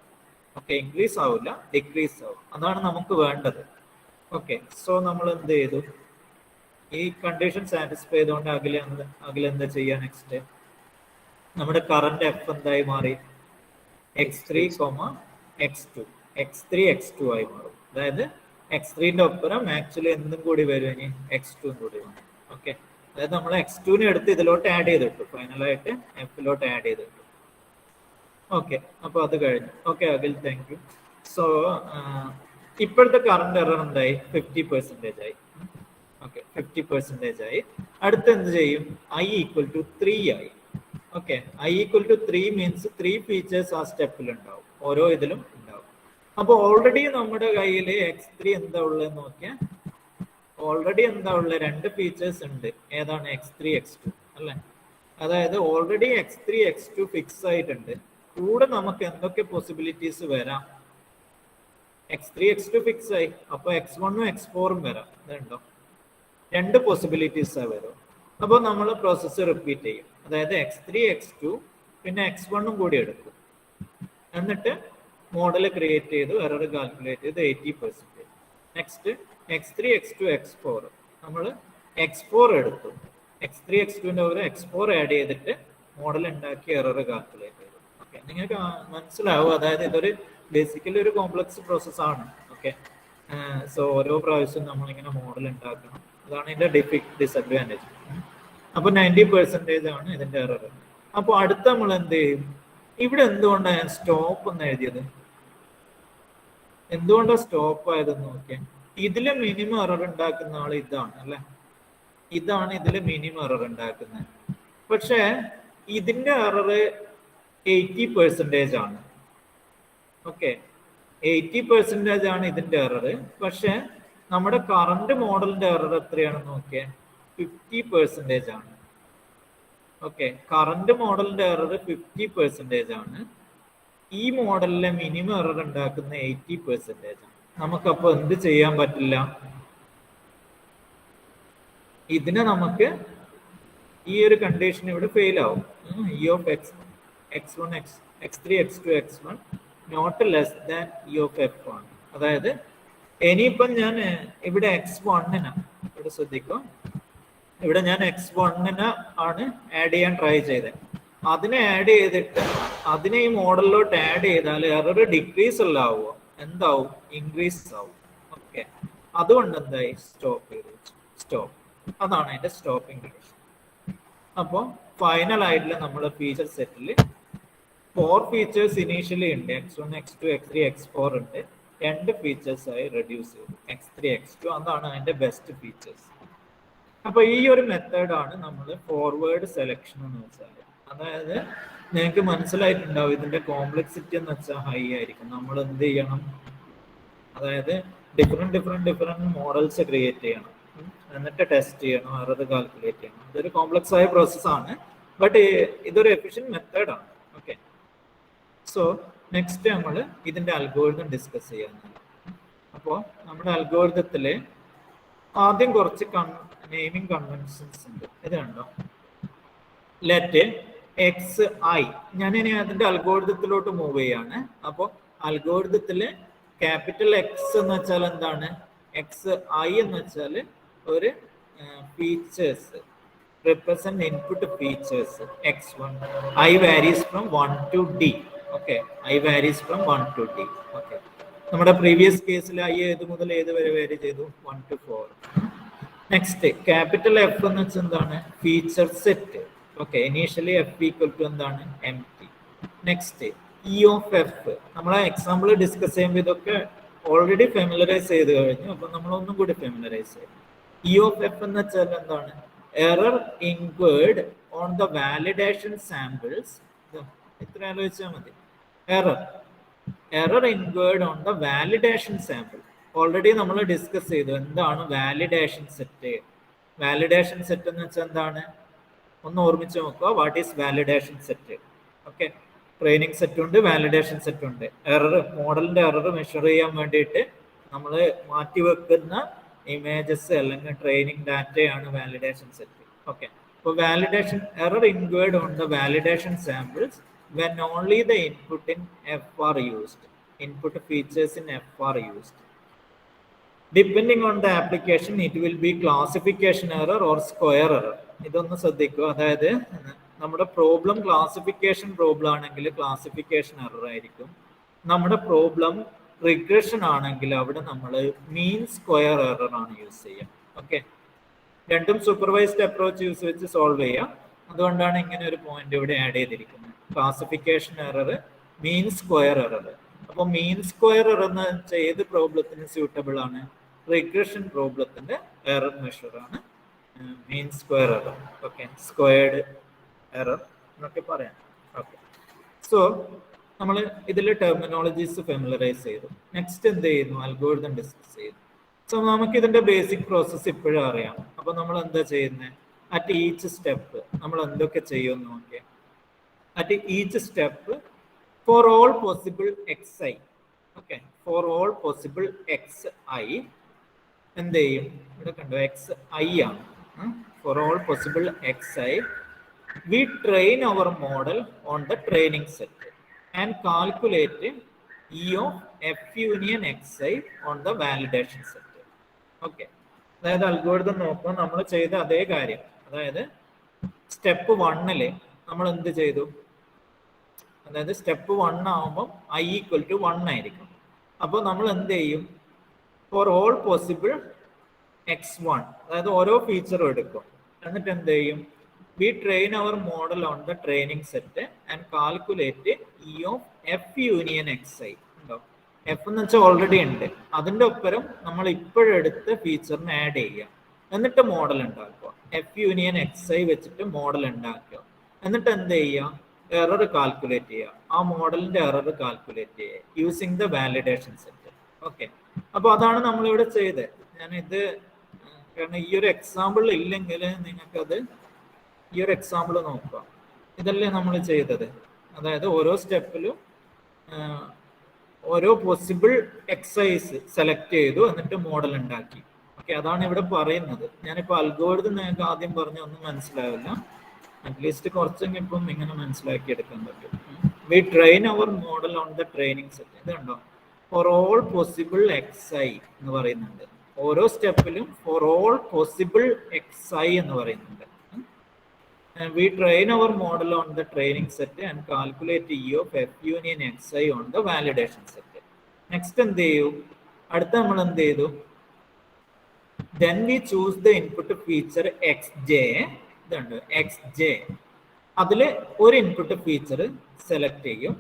ഓക്കെ, ഇൻക്രീസ് ആവില്ല, ഡിക്രീസ് ആവും. അതാണ് നമുക്ക് വേണ്ടത്. ഓക്കെ, സോ നമ്മൾ എന്ത് ചെയ്തു? ഈ കണ്ടീഷൻ സാറ്റിസ്ഫൈ ചെയ്തുകൊണ്ട് അഖിലെന്താ ചെയ്യാ? നെക്സ്റ്റ് നമ്മുടെ കറന്റ് എഫ് എന്തായി മാറി? x3, x2, x3 x2 ആയി മാറും. അതായത് x3ന്റെ ഒപ്പം ആക്ച്വലി എന്തും കൂടി വരും, ഇനി x2 കൂടി വരും. ഓക്കെ, അതായത് നമ്മൾ x2നെ എടുത്ത് ഇതിലോട്ട് ആഡ് ചെയ്തിട്ടു, ഫൈനലായിട്ട് എഫിലോട്ട് ആഡ് ചെയ്തിട്ടു. ഓക്കെ, അപ്പൊ അത് കഴിഞ്ഞു. Okay Akhil, thank you. So ഇപ്പോഴത്തെ കറണ്ട് എറർ എന്തായി? 50% ആയി. ഓക്കെ, 50% ആയി. അടുത്ത് എന്ത് ചെയ്യും? i = 3 ആയി. ഓക്കെ, i = 3 മീൻസ് 3 ഫീച്ചേഴ്സ് ആ സ്റ്റെപ്പിൽ ഉണ്ടാവും, ഓരോ ഇതിലും ഉണ്ടാവും. അപ്പൊ ഓൾറെഡി നമ്മുടെ കയ്യിൽ x3 എന്താ ഉള്ളത് നോക്കിയാൽ, ഓൾറെഡി എന്താ ഉള്ളത്? 2 ഫീച്ചേഴ്സ് ഉണ്ട്. ഏതാണ്? x3 x2 അല്ലെ? അതായത് ഓൾറെഡി x3 x2 ഫിക്സ് ആയിട്ടുണ്ട്. കൂടെ നമുക്ക് എന്തൊക്കെ പോസിബിലിറ്റീസ് വരാം? x3 x2 ഫിക്സ് ആയി, അപ്പൊ x1ഉം x4ഉം വരാം. ഇതുണ്ടോ? 2 പോസിബിലിറ്റീസ് വരും. അപ്പൊ നമ്മൾ പ്രോസസ്സ് റിപ്പീറ്റ് ചെയ്യും. അതായത് x3 x2 പിന്നെ x1ഉം കൂടി എടുക്കും, എന്നിട്ട് മോഡൽ ക്രിയേറ്റ് ചെയ്തു, എറർ കാൽക്കുലേറ്റ് ചെയ്ത് 80%. നെക്സ്റ്റ് x3 x2 x4 നമ്മൾ x4 എടുത്തു, x3 x2ന്റെ ഒരു x4 ആഡ് ചെയ്തിട്ട് മോഡൽ ഉണ്ടാക്കി എറർ കാൽക്കുലേറ്റ് ചെയ്തു. ഓക്കെ, നിങ്ങൾക്ക് മനസ്സിലാവും. അതായത് ഇതൊരു ബേസിക്കലി ഒരു കോംപ്ലക്സ് പ്രോസസ് ആണ്. ഓക്കെ, സോ ഓരോ പ്രാവശ്യം നമ്മളിങ്ങനെ മോഡൽ ഉണ്ടാക്കണം. അതാണ് ഇതിന്റെ ഡിസഡ്വാൻറ്റേജ്. അപ്പൊ 90% ആണ് ഇതിന്റെ എറർ. അപ്പൊ അടുത്ത നമ്മൾ എന്ത് ചെയ്യും? ഇവിടെ എന്തുകൊണ്ടാണ് ഞാൻ സ്റ്റോപ്പ് എന്ന് എഴുതിയത്? എന്തുകൊണ്ടാണ് സ്റ്റോപ്പ് ആയതെന്ന് നോക്കിയാൽ, ഇതില് മിനിമം എറർ ഉണ്ടാക്കുന്ന ആൾ ഇതാണ് അല്ലെ? ഇതാണ് ഇതില് മിനിമം എറർ ഉണ്ടാക്കുന്നത്. പക്ഷെ ഇതിന്റെ എറർ 80% ആണ്. ഓക്കെ, 80% ആണ് ഇതിന്റെ എറർ. പക്ഷെ നമ്മുടെ കറന്റ് മോഡലിന്റെ എറർ എത്രയാണെന്ന് നോക്കിയാൽ 50% ആണ്. ഓക്കെ, കറന്റ് മോഡലിന്റെ എറർ 50% ആണ്. ഈ മോഡലിലെ മിനിമം എറർ ഉണ്ടാക്കുന്ന 80% ആണ്. നമുക്കപ്പോ എന്ത് ചെയ്യാൻ പറ്റില്ല? ഇതിനെ നമുക്ക് ഈ ഒരു കണ്ടീഷൻ ഇവിടെ ഫെയിൽ ആവും. E of x1 x3 x2 x1 not less than e of f ആണ്. അതായത് ഇനിയിപ്പം ഞാൻ ഇവിടെ x1 ഇവിടെ ശ്രദ്ധിക്കും, ഇവിടെ ഞാൻ x1 ആണ് ആഡ് ചെയ്യാൻ ട്രൈ ചെയ്തത്. അതിനെ ആഡ് ചെയ്തിട്ട് അതിനെ ഈ മോഡലിലോട്ട് ആഡ് ചെയ്താൽ എറർ ഡിക്രീസ് അല്ല ആവുക, എന്താവും, ഇൻക്രീസ് ആവും. ഓക്കെ, അതുകൊണ്ട് എന്തായി, സ്റ്റോപ്പ് ചെയ്തു. സ്റ്റോപ്പ്, അതാണ് അതിന്റെ സ്റ്റോപ്പിംഗ് കണ്ടീഷൻ. അപ്പോൾ ഫൈനൽ ആയിട്ടുള്ള നമ്മുടെ ഫീച്ചർ സെറ്റിൽ 4 ഫീച്ചേഴ്സ് ഇനീഷ്യലി ഉണ്ട്, x1, x2, x3, x4 ഉണ്ട്. 2 ഫീച്ചേഴ്സ് ആയി റെഡ്യൂസ് ചെയ്തു, x3, x2. അതാണ് അതിന്റെ ബെസ്റ്റ് ഫീച്ചേഴ്സ്. അപ്പൊ ഈ ഒരു മെത്തേഡാണ് നമ്മൾ ഫോർവേഡ് സെലക്ഷൻ എന്ന് വെച്ചാൽ. അതായത് നിങ്ങൾക്ക് മനസ്സിലായിട്ടുണ്ടാവും ഇതിന്റെ കോംപ്ലക്സിറ്റി എന്ന് വെച്ചാൽ ഹൈ ആയിരിക്കും. നമ്മൾ എന്ത് ചെയ്യണം, അതായത് ഡിഫറെന്റ് മോഡൽസ് ക്രിയേറ്റ് ചെയ്യണം, എന്നിട്ട് ടെസ്റ്റ് ചെയ്യണം, എറർ കാൽക്കുലേറ്റ് ചെയ്യണം. ഇതൊരു കോംപ്ലക്സ് ആയ പ്രോസസ്സാണ്, ബട്ട് ഇതൊരു എഫിഷ്യന്റ് മെത്തേഡാണ്. ഓക്കെ, സോ നെക്സ്റ്റ് നമ്മൾ ഇതിന്റെ അൽഗോരിതം ഡിസ്കസ് ചെയ്യാനാണ്. അപ്പോൾ നമ്മുടെ അൽഗോരിതത്തില് ആദ്യം കുറച്ച് നെയിമിംഗ് കൺവെൻഷൻസ് ഉണ്ട്. ഇത് കണ്ടോ, ലെറ്റ് എക്സ് ഐ. ഞാനിനി അതിന്റെ അൽഗോരിതത്തിലോട്ട് മൂവ് ചെയ്യാണ്. അപ്പോൾ അൽഗോരിതത്തില് ക്യാപിറ്റൽ എക്സ് എന്ന് വെച്ചാൽ എന്താണ്, എക്സ് ഐ എന്ന് വെച്ചാൽ ഒരു features, represent input features x1. I varies from 1 to d. Okay, I varies from 1 to d. Okay, നമ്മുടെ പ്രീവിയസ് കേസിൽ ഐ ഏത് മുതൽ ഏത് വരെ വേരി ചെയ്തു, 1 to 4. നെക്സ്റ്റ് ക്യാപിറ്റൽ എഫ് എന്ന് വെച്ചാൽ എന്താണ്, feature set. Okay, initially F equal to എന്താണ്, M T. Next E of F. നമ്മളെ എക്സാമ്പിൾ ഡിസ്കസ് ചെയ്യുമ്പോൾ ഇതൊക്കെ ഓൾറെഡി ഫെമിലറൈസ് ചെയ്ത് കഴിഞ്ഞു. അപ്പൊ നമ്മൾ ഒന്നും കൂടി ഫെമിലറൈസ് ചെയ്യും. ഇ ഓഫ് എഫ് എന്ന് വെച്ചാൽ എന്താണ്, error incurred on the validation samples. ഇത്ര ആലോചിച്ചാൽ മതി. error incurred on the validation sample. Already നമ്മൾ ഡിസ്കസ് ചെയ്തു എന്താണ് വാലിഡേഷൻ സെറ്റ്. വാലിഡേഷൻ സെറ്റ് എന്ന് വെച്ചാൽ എന്താണ്, ഒന്ന് ഓർമ്മിച്ച് നോക്കുക. What is validation set? Okay, training set ഉണ്ട്, വാലിഡേഷൻ സെറ്റ് ഉണ്ട്. എറർ, മോഡലിന്റെ എറർ മെഷർ ചെയ്യാൻ വേണ്ടിയിട്ട് നമ്മൾ മാറ്റിവെക്കുന്ന ഇമേജസ് അല്ലെങ്കിൽ ട്രെയിനിങ് ഡാറ്റയാണ് വാലിഡേഷൻ സെറ്റ്. ഓക്കെ, അപ്പോൾ validation error incurred on the validation samples when only the input in f are used. Input features in f are used. Depending on the application, it will be classification error or square error. ഇതൊന്ന് ശ്രദ്ധിക്കുക. അതായത് നമ്മുടെ പ്രോബ്ലം ക്ലാസിഫിക്കേഷൻ പ്രോബ്ലം ആണെങ്കിൽ ക്ലാസിഫിക്കേഷൻ എറർ ആയിരിക്കും. നമ്മുടെ പ്രോബ്ലം റിഗ്രഷൻ ആണെങ്കിൽ അവിടെ നമ്മൾ മീൻ സ്ക്വയർ എറർ ആണ് യൂസ് ചെയ്യുക. ഓക്കെ, രണ്ടും സൂപ്പർവൈസ്ഡ് അപ്രോച്ച് യൂസ് വെച്ച് സോൾവ് ചെയ്യാം. അതുകൊണ്ടാണ് ഇങ്ങനെ ഒരു പോയിന്റ് ഇവിടെ ആഡ് ചെയ്തിരിക്കുന്നത്. Classification error, mean square error. അപ്പോൾ മീൻ സ്ക്വയർ എറർ എന്ന് വെച്ചാൽ ഏത് പ്രോബ്ലത്തിന് സ്യൂട്ടബിൾ ആണ്, റിഗ്രഷൻ പ്രോബ്ലത്തിന്റെ എറർ മെഷർ ആണ് mean square error. Okay, squared error എന്നൊക്കെ പറയാം. ഓക്കെ, സോ നമ്മൾ ഇതിൽ ടെർമിനോളജീസ് ഫെമിലറൈസ് ചെയ്തു. നെക്സ്റ്റ് എന്ത് ചെയ്യുന്നു, അൽഗോരിതം ഡിസ്കസ് ചെയ്തു. സോ നമുക്ക് ഇതിന്റെ ബേസിക് പ്രോസസ്സ് ഇപ്പോഴും അറിയാം. അപ്പൊ നമ്മൾ എന്താ ചെയ്യുന്നത്, അറ്റ് ഈച്ച് സ്റ്റെപ്പ് നമ്മൾ എന്തൊക്കെ ചെയ്യുമെന്ന് നോക്കിയാൽ, at each step for all possible X i. Okay, for all possible X i എന്ത് ചെയ്യും, ഇവിടെ കണ്ടോ എക്സ് ഐ ആണ്. For all possible X i we train our model on the training set and calculate e of f union x i on the validation set. Okay, അതായത് അൽഗോരിതം നോക്കുമ്പോൾ നമ്മൾ ചെയ്ത അതേ കാര്യം. അതായത് സ്റ്റെപ്പ് 1 നമ്മൾ എന്ത് ചെയ്തു, അതായത് സ്റ്റെപ്പ് 1 ആകുമ്പോൾ ഐ ഈക്വൽ ടു 1 ആയിരിക്കും. അപ്പോൾ നമ്മൾ എന്ത് ചെയ്യും, ഫോർ ഓൾ പോസിബിൾ x1, അതായത് ഓരോ ഫീച്ചറും എടുക്കും. എന്നിട്ട് എന്ത് ചെയ്യും, we train our model on the training set and calculate e of f union x i. ഉണ്ടോ, എഫ് എന്ന് വെച്ചാൽ ഓൾറെഡി ഉണ്ട്, അതിൻ്റെ ഒപ്പരം നമ്മൾ ഇപ്പോഴെടുത്ത ഫീച്ചറിന് ആഡ് ചെയ്യുക. എന്നിട്ട് മോഡൽ ഉണ്ടാക്കുക. എഫ് യൂണിയൻ എക്സ് ഐ വെച്ചിട്ട് മോഡൽ ഉണ്ടാക്കുക. എന്നിട്ട് എന്ത് ചെയ്യുക, എറർ കാൽക്കുലേറ്റ് ചെയ്യുക. ആ മോഡലിന്റെ എറർ കാൽക്കുലേറ്റ് ചെയ്യുക using the validation set. Okay, അപ്പോൾ അതാണ് നമ്മളിവിടെ ചെയ്തത്. ഞാനിത് കാരണം ഈ ഒരു എക്സാമ്പിൾ ഇല്ലെങ്കിൽ നിങ്ങൾക്കത് ഈ ഒരു എക്സാമ്പിൾ നോക്കുക. ഇതല്ലേ നമ്മൾ ചെയ്തത്. അതായത് ഓരോ സ്റ്റെപ്പിലും ഓരോ പോസിബിൾ എക്സൈസ് സെലക്ട് ചെയ്തു, എന്നിട്ട് മോഡൽ ഉണ്ടാക്കി. ഓക്കെ, അതാണ് ഇവിടെ പറയുന്നത്. ഞാനിപ്പോൾ അൽഗോരിതം നിങ്ങൾക്ക് ആദ്യം പറഞ്ഞ ഒന്നും മനസ്സിലാവില്ല, അറ്റ്ലീസ്റ്റ് കുറച്ചെങ്കിലും ഇപ്പം ഇങ്ങനെ മനസ്സിലാക്കി എടുക്കാൻ പറ്റും. We train our model on the training set. ഇത് കണ്ടോ, for all possible X I എന്ന് പറയുന്നുണ്ട്. ഓരോ സ്റ്റെപ്പിലും for all possible X I എന്ന് പറയുന്നുണ്ട്. We train our model on the training set and calculate E of F union Xi on the validation set. Next എന്ത് ചെയ്യും? അടുത്ത നമ്മൾ എന്ത് ചെയ്തു? Then we choose the input feature Xj. ഇതുണ്ട് Xj. അതിൽ ഒരു ഇൻപുട്ട് ഫീച്ചർ സെലക്ട് ചെയ്യും.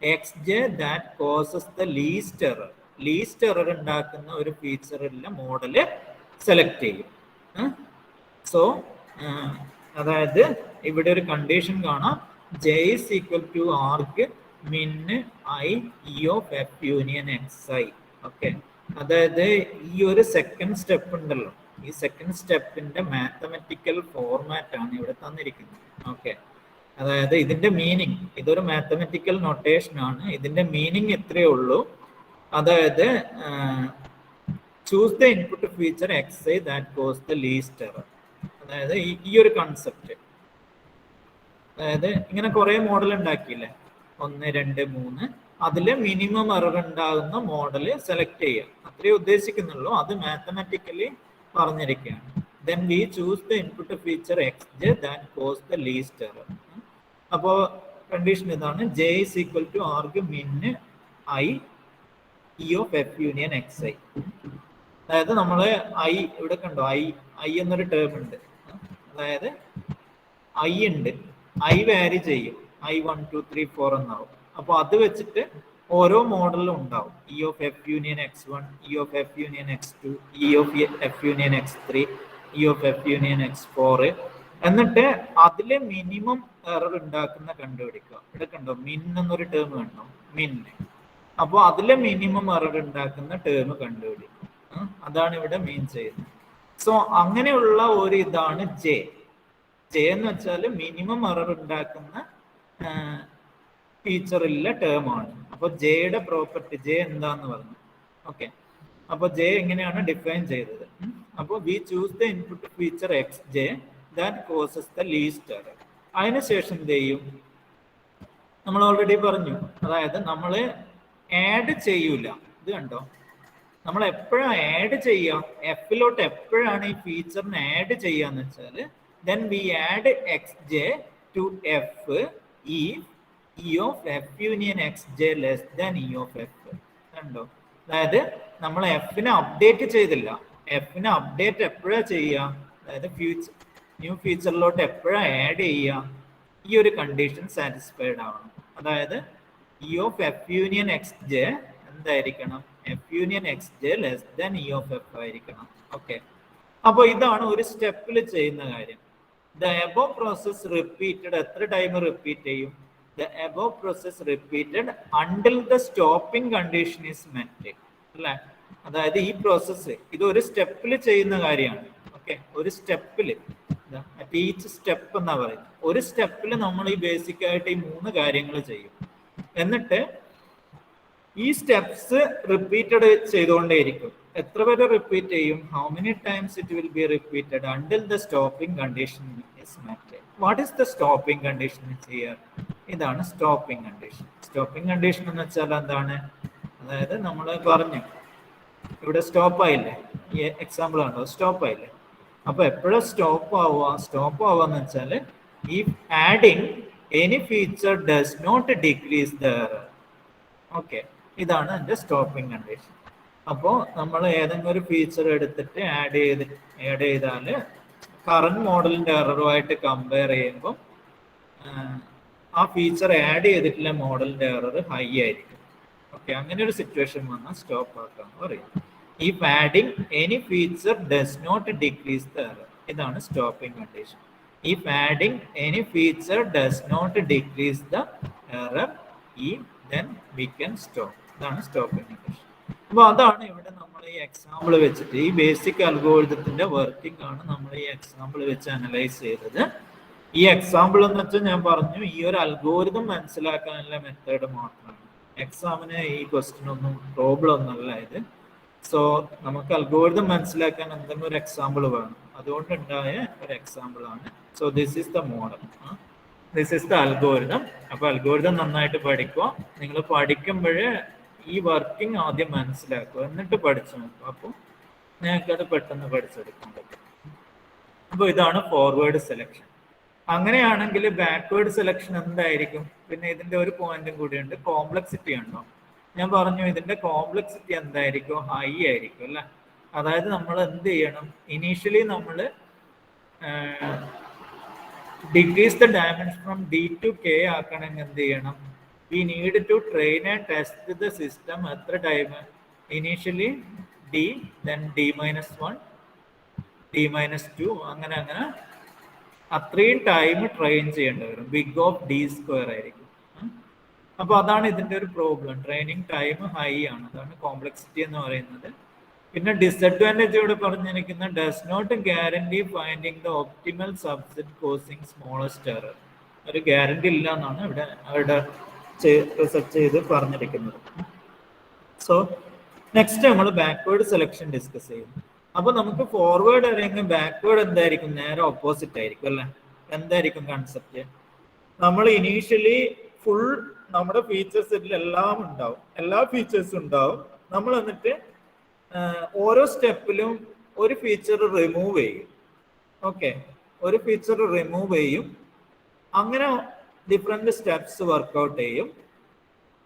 Xj that causes the least error. Least error ഉണ്ടാക്കുന്ന ഒരു ഫീച്ചറില്ല മോഡല് സെലക്ട് ചെയ്യും. സോ അതായത് ഇവിടെ ഒരു കണ്ടീഷൻ കാണാം, J is equal to arg min I E of F union Xi. Okay, അതായത് ഈ ഒരു സെക്കൻഡ് സ്റ്റെപ്പ് ഉണ്ടല്ലോ, ഈ സെക്കൻഡ് സ്റ്റെപ്പിന്റെ മാത്തമെറ്റിക്കൽ ഫോർമാറ്റ് ആണ് ഇവിടെ തന്നിരിക്കുന്നത്. ഓക്കെ, അതായത് ഇതിന്റെ മീനിങ്, ഇതൊരു മാത്തമെറ്റിക്കൽ നൊട്ടേഷൻ ആണ്. ഇതിന്റെ മീനിങ് ഇത്രയേ ഉള്ളൂ, അതായത് choose the input feature Xi that cause the least error. അതായത് ഈ ഒരു കൺസെപ്റ്റ്, അതായത് ഇങ്ങനെ കുറെ മോഡൽ ഉണ്ടാക്കിയില്ലേ, 1, 2, 3, അതില് മിനിമം എറർ ഉണ്ടാകുന്ന മോഡല് സെലക്ട് ചെയ്യുക, അത്രേ ഉദ്ദേശിക്കുന്നുള്ളൂ. അത് മാത്തമാറ്റിക്കലി പറഞ്ഞിരിക്കുകയാണ്. Then we choose the input feature Xj that cause the least error. അപ്പോൾ കണ്ടീഷൻ ഇതാണ്, J is equal to arg min I E of F union Xi. അതായത് നമ്മൾ ഐ ഇവിടെ കണ്ടോ, ഐ എന്നൊരു ടേം ഉണ്ട്. അതായത് ഐ ഉണ്ട്, ഐ വാരി ചെയ്യും, I 1 2 3 4 എന്നാവും. അപ്പോൾ അത് വെച്ചിട്ട് ഓരോ മോഡലും ഉണ്ടാവും. E of F union X1, E of F union X2, E of F union X3, E of F union X4. എന്നിട്ട് അതിലെ മിനിമം എറർ ഉണ്ടാക്കുന്ന കണ്ടുപിടിക്കുക. ഇവിടെ കണ്ടോ മിൻ എന്നൊരു ടേം കണ്ടോ, മിൻ. അപ്പോൾ അതിലെ മിനിമം എറർ ഉണ്ടാക്കുന്ന ടേം കണ്ടുപിടിക്കും. അതാണ് ഇവിടെ മീൻ ചെയ്യുന്നത്. സോ അങ്ങനെയുള്ള ഒരു ഇതാണ് ജെ. ജെ എന്ന് വെച്ചാൽ മിനിമം എറർ ഉണ്ടാക്കുന്ന ഫീച്ചറിലെ ടേം ആണ്. അപ്പൊ ജെയുടെ പ്രോപ്പർട്ടി, ജെ എന്താന്ന് പറഞ്ഞു. ഓക്കെ, അപ്പൊ ജെ എങ്ങനെയാണ് ഡിഫൈൻ ചെയ്തത്? അപ്പോൾ V choose the input feature X J that causes the least error. അതിനുശേഷം എന്ത് ചെയ്യും? നമ്മൾ ഓൾറെഡി പറഞ്ഞു, അതായത് നമ്മൾ ആഡ് ചെയ്യൂല. ഇത് കണ്ടോ, നമ്മൾ എപ്പോഴാണ് ആഡ് ചെയ്യുക, എഫിലോട്ട് എപ്പോഴാണ് ഈ ഫീച്ചറിനെ ആഡ് ചെയ്യാന്ന് വെച്ചാൽ then we add xj to f if E of F union xj less than E of F. കണ്ടോ, അതായത് നമ്മൾ എഫിനെ അപ്ഡേറ്റ് ചെയ്തില്ല. എഫിനെ അപ്ഡേറ്റ് എപ്പോഴാണ് ചെയ്യുക, അതായത് ന്യൂ ഫീച്ചറിലോട്ട് എപ്പോഴാണ് ആഡ് ചെയ്യുക, ഈ ഒരു കണ്ടീഷൻ സാറ്റിസ്ഫൈഡ് ആവണം. അതായത് E of F union xj എന്തായിരിക്കണം, F union xj less than E of F ആയിരിക്കണം. ഓക്കെ, അപ്പോൾ ഇതാണ് ഒരു സ്റ്റെപ്പിൽ ചെയ്യുന്ന കാര്യം. The above process repeated, എത്ര ടൈം റിപ്പീറ്റ് ചെയ്യും? The above process repeated until the stopping condition is met. അല്ലേ, അതായത് ഈ പ്രോസസ്സ് ഇത് ഒരു സ്റ്റെപ്പിൽ ചെയ്യുന്ന കാര്യമാണ്. ഓക്കെ, ഒരു സ്റ്റെപ്പിൽ, ഈച്ച് സ്റ്റെപ്പ് എന്നാ പറയുന്നത്. ഒരു സ്റ്റെപ്പിൽ നമ്മൾ ഈ ബേസിക് ആയിട്ട് ഈ 3 കാര്യങ്ങൾ ചെയ്യും. എന്നിട്ട് ഈ സ്റ്റെപ്സ് റിപ്പീറ്റഡ് ചെയ്തുകൊണ്ടേയിരിക്കും. എത്ര വരെ റിപ്പീറ്റ് ചെയ്യും? How many times it will be repeated until the stopping condition is met. What is the stopping condition here? ഇതാണ് സ്റ്റോപ്പിംഗ് കണ്ടീഷൻ. സ്റ്റോപ്പിംഗ് കണ്ടീഷൻ എന്ന് വെച്ചാൽ എന്താണ്? അതായത് നമ്മൾ പറഞ്ഞു ഇവിടെ സ്റ്റോപ്പ് ആയില്ലേ, ഈ എക്സാമ്പിൾ കണ്ടോ, സ്റ്റോപ്പ് ആയില്ലേ. അപ്പൊ എപ്പോഴും സ്റ്റോപ്പ് ആവുക എന്ന് വെച്ചാൽ ഈ adding any feature does not decrease the error. Okay, ഇതാണ് എൻ്റെ സ്റ്റോപ്പിംഗ് കണ്ടീഷൻ. അപ്പോൾ നമ്മൾ ഏതെങ്കിലും ഒരു ഫീച്ചർ എടുത്തിട്ട് ആഡ് ചെയ്താൽ കറണ്ട് മോഡലിൻ്റെ എററുമായിട്ട് കമ്പയർ ചെയ്യുമ്പോൾ ആ ഫീച്ചർ ആഡ് ചെയ്തിട്ടുള്ള മോഡലിൻ്റെ എറർ ഹൈ ആയിരിക്കും. ഓക്കെ, അങ്ങനെ ഒരു സിറ്റുവേഷൻ വന്നാൽ സ്റ്റോപ്പ് ആക്കാന്ന് പറയും. If adding any feature does not decrease the error, ഇതാണ് stopping condition. If adding any feature does not decrease the error then we can stop. ഇതാണ് സ്റ്റോപ്പിംഗ് കണ്ടീഷൻ. അപ്പോൾ അതാണ് ഇവിടെ നമ്മൾ ഈ എക്സാമ്പിൾ വെച്ചിട്ട്, ഈ ബേസിക് അൽഗോരിതത്തിന്റെ വർക്കിംഗ് ആണ് നമ്മൾ ഈ എക്സാമ്പിൾ വെച്ച് അനലൈസ് ചെയ്തത്. ഈ എക്സാമ്പിൾ എന്ന് വെച്ചാൽ ഞാൻ പറഞ്ഞു, ഈ ഒരു അൽഗോരിതം മനസ്സിലാക്കാനുള്ള മെത്തേഡ് മാത്രമാണ്. എക്സാമിന് ഈ ക്വസ്റ്റ്യൻ ഒന്നും പ്രോബ്ലം ഒന്നല്ല ഇത്. സോ നമുക്ക് അൽഗോരിതം മനസ്സിലാക്കാൻ എന്തെങ്കിലും ഒരു എക്സാമ്പിൾ വേണം, അതുകൊണ്ടുണ്ടായ ഒരു എക്സാമ്പിൾ ആണ്. So this is the model, this is the algorithm. അപ്പൊ അൽഗോരിതം നന്നായിട്ട് പഠിക്കുക. നിങ്ങൾ പഠിക്കുമ്പോഴേ ഈ വർക്കിംഗ് ആദ്യം മനസ്സിലാക്കുക, എന്നിട്ട് പഠിച്ചു നോക്കുക. അപ്പോൾ നിങ്ങൾക്കത് പെട്ടെന്ന് പഠിച്ചെടുക്കാൻ പറ്റും. അപ്പോൾ ഇതാണ് ഫോർവേഡ് സെലക്ഷൻ. അങ്ങനെയാണെങ്കിൽ ബാക്ക്വേർഡ് സെലക്ഷൻ എന്തായിരിക്കും? പിന്നെ ഇതിന്റെ ഒരു പോയിന്റും കൂടിയുണ്ട്, കോംപ്ലക്സിറ്റി ഉണ്ടോ. ഞാൻ പറഞ്ഞു ഇതിന്റെ കോംപ്ലക്സിറ്റി എന്തായിരിക്കും? ഹൈ ആയിരിക്കും അല്ലെ. അതായത് നമ്മൾ എന്ത് ചെയ്യണം, ഇനീഷ്യലി നമ്മൾ decrease the dimension from D to K ആക്കണമെങ്കിൽ എന്ത് ചെയ്യണം? We need to train and test the system. എത്ര time? Initially D, then D minus 1, D minus 2, അങ്ങനെ അങ്ങനെ അത്രയും ടൈം ട്രെയിൻ ചെയ്യേണ്ടി വരും. ബിഗ് ഓഫ് ഡി സ്ക്വയർ ആയിരിക്കും. അപ്പൊ അതാണ് ഇതിന്റെ ഒരു പ്രോബ്ലം. ട്രെയിനിങ് ടൈം ഹൈ ആണ്, അതാണ് കോംപ്ലക്സിറ്റി എന്ന് പറയുന്നത്. പിന്നെ ഡിസഡ്വാൻറ്റേജ് ഇവിടെ പറഞ്ഞിരിക്കുന്ന does not guarantee finding the optimal subset causing smallest error. ഒരു ഗ്യാരണ്ടി ഇല്ല എന്നാണ് ഇവിടെ അവരുടെ റിസർച്ച് ചെയ്ത് പറഞ്ഞിരിക്കുന്നത്. സോ നെക്സ്റ്റ് നമ്മൾ ബാക്ക്വേർഡ് സെലക്ഷൻ ഡിസ്കസ് ചെയ്യും. അപ്പൊ നമുക്ക് ഫോർവേഡ് അല്ലെങ്കിൽ ബാക്ക്വേർഡ് എന്തായിരിക്കും? നേരെ ഓപ്പോസിറ്റ് ആയിരിക്കും അല്ലെ. എന്തായിരിക്കും കൺസെപ്റ്റ്? നമ്മൾ ഇനീഷ്യലി ഫുൾ നമ്മുടെ ഫീച്ചേഴ്സ് എല്ലാം ഉണ്ടാവും, എല്ലാ ഫീച്ചേഴ്സും ഉണ്ടാവും. നമ്മൾ എന്നിട്ട് ഓരോ സ്റ്റെപ്പിലും ഒരു ഫീച്ചർ റിമൂവ് ചെയ്യും. ഓക്കെ, ഒരു ഫീച്ചർ റിമൂവ് ചെയ്യും. അങ്ങനെ ഡിഫറെന്റ് സ്റ്റെപ്സ് വർക്ക്ഔട്ട് ചെയ്യും,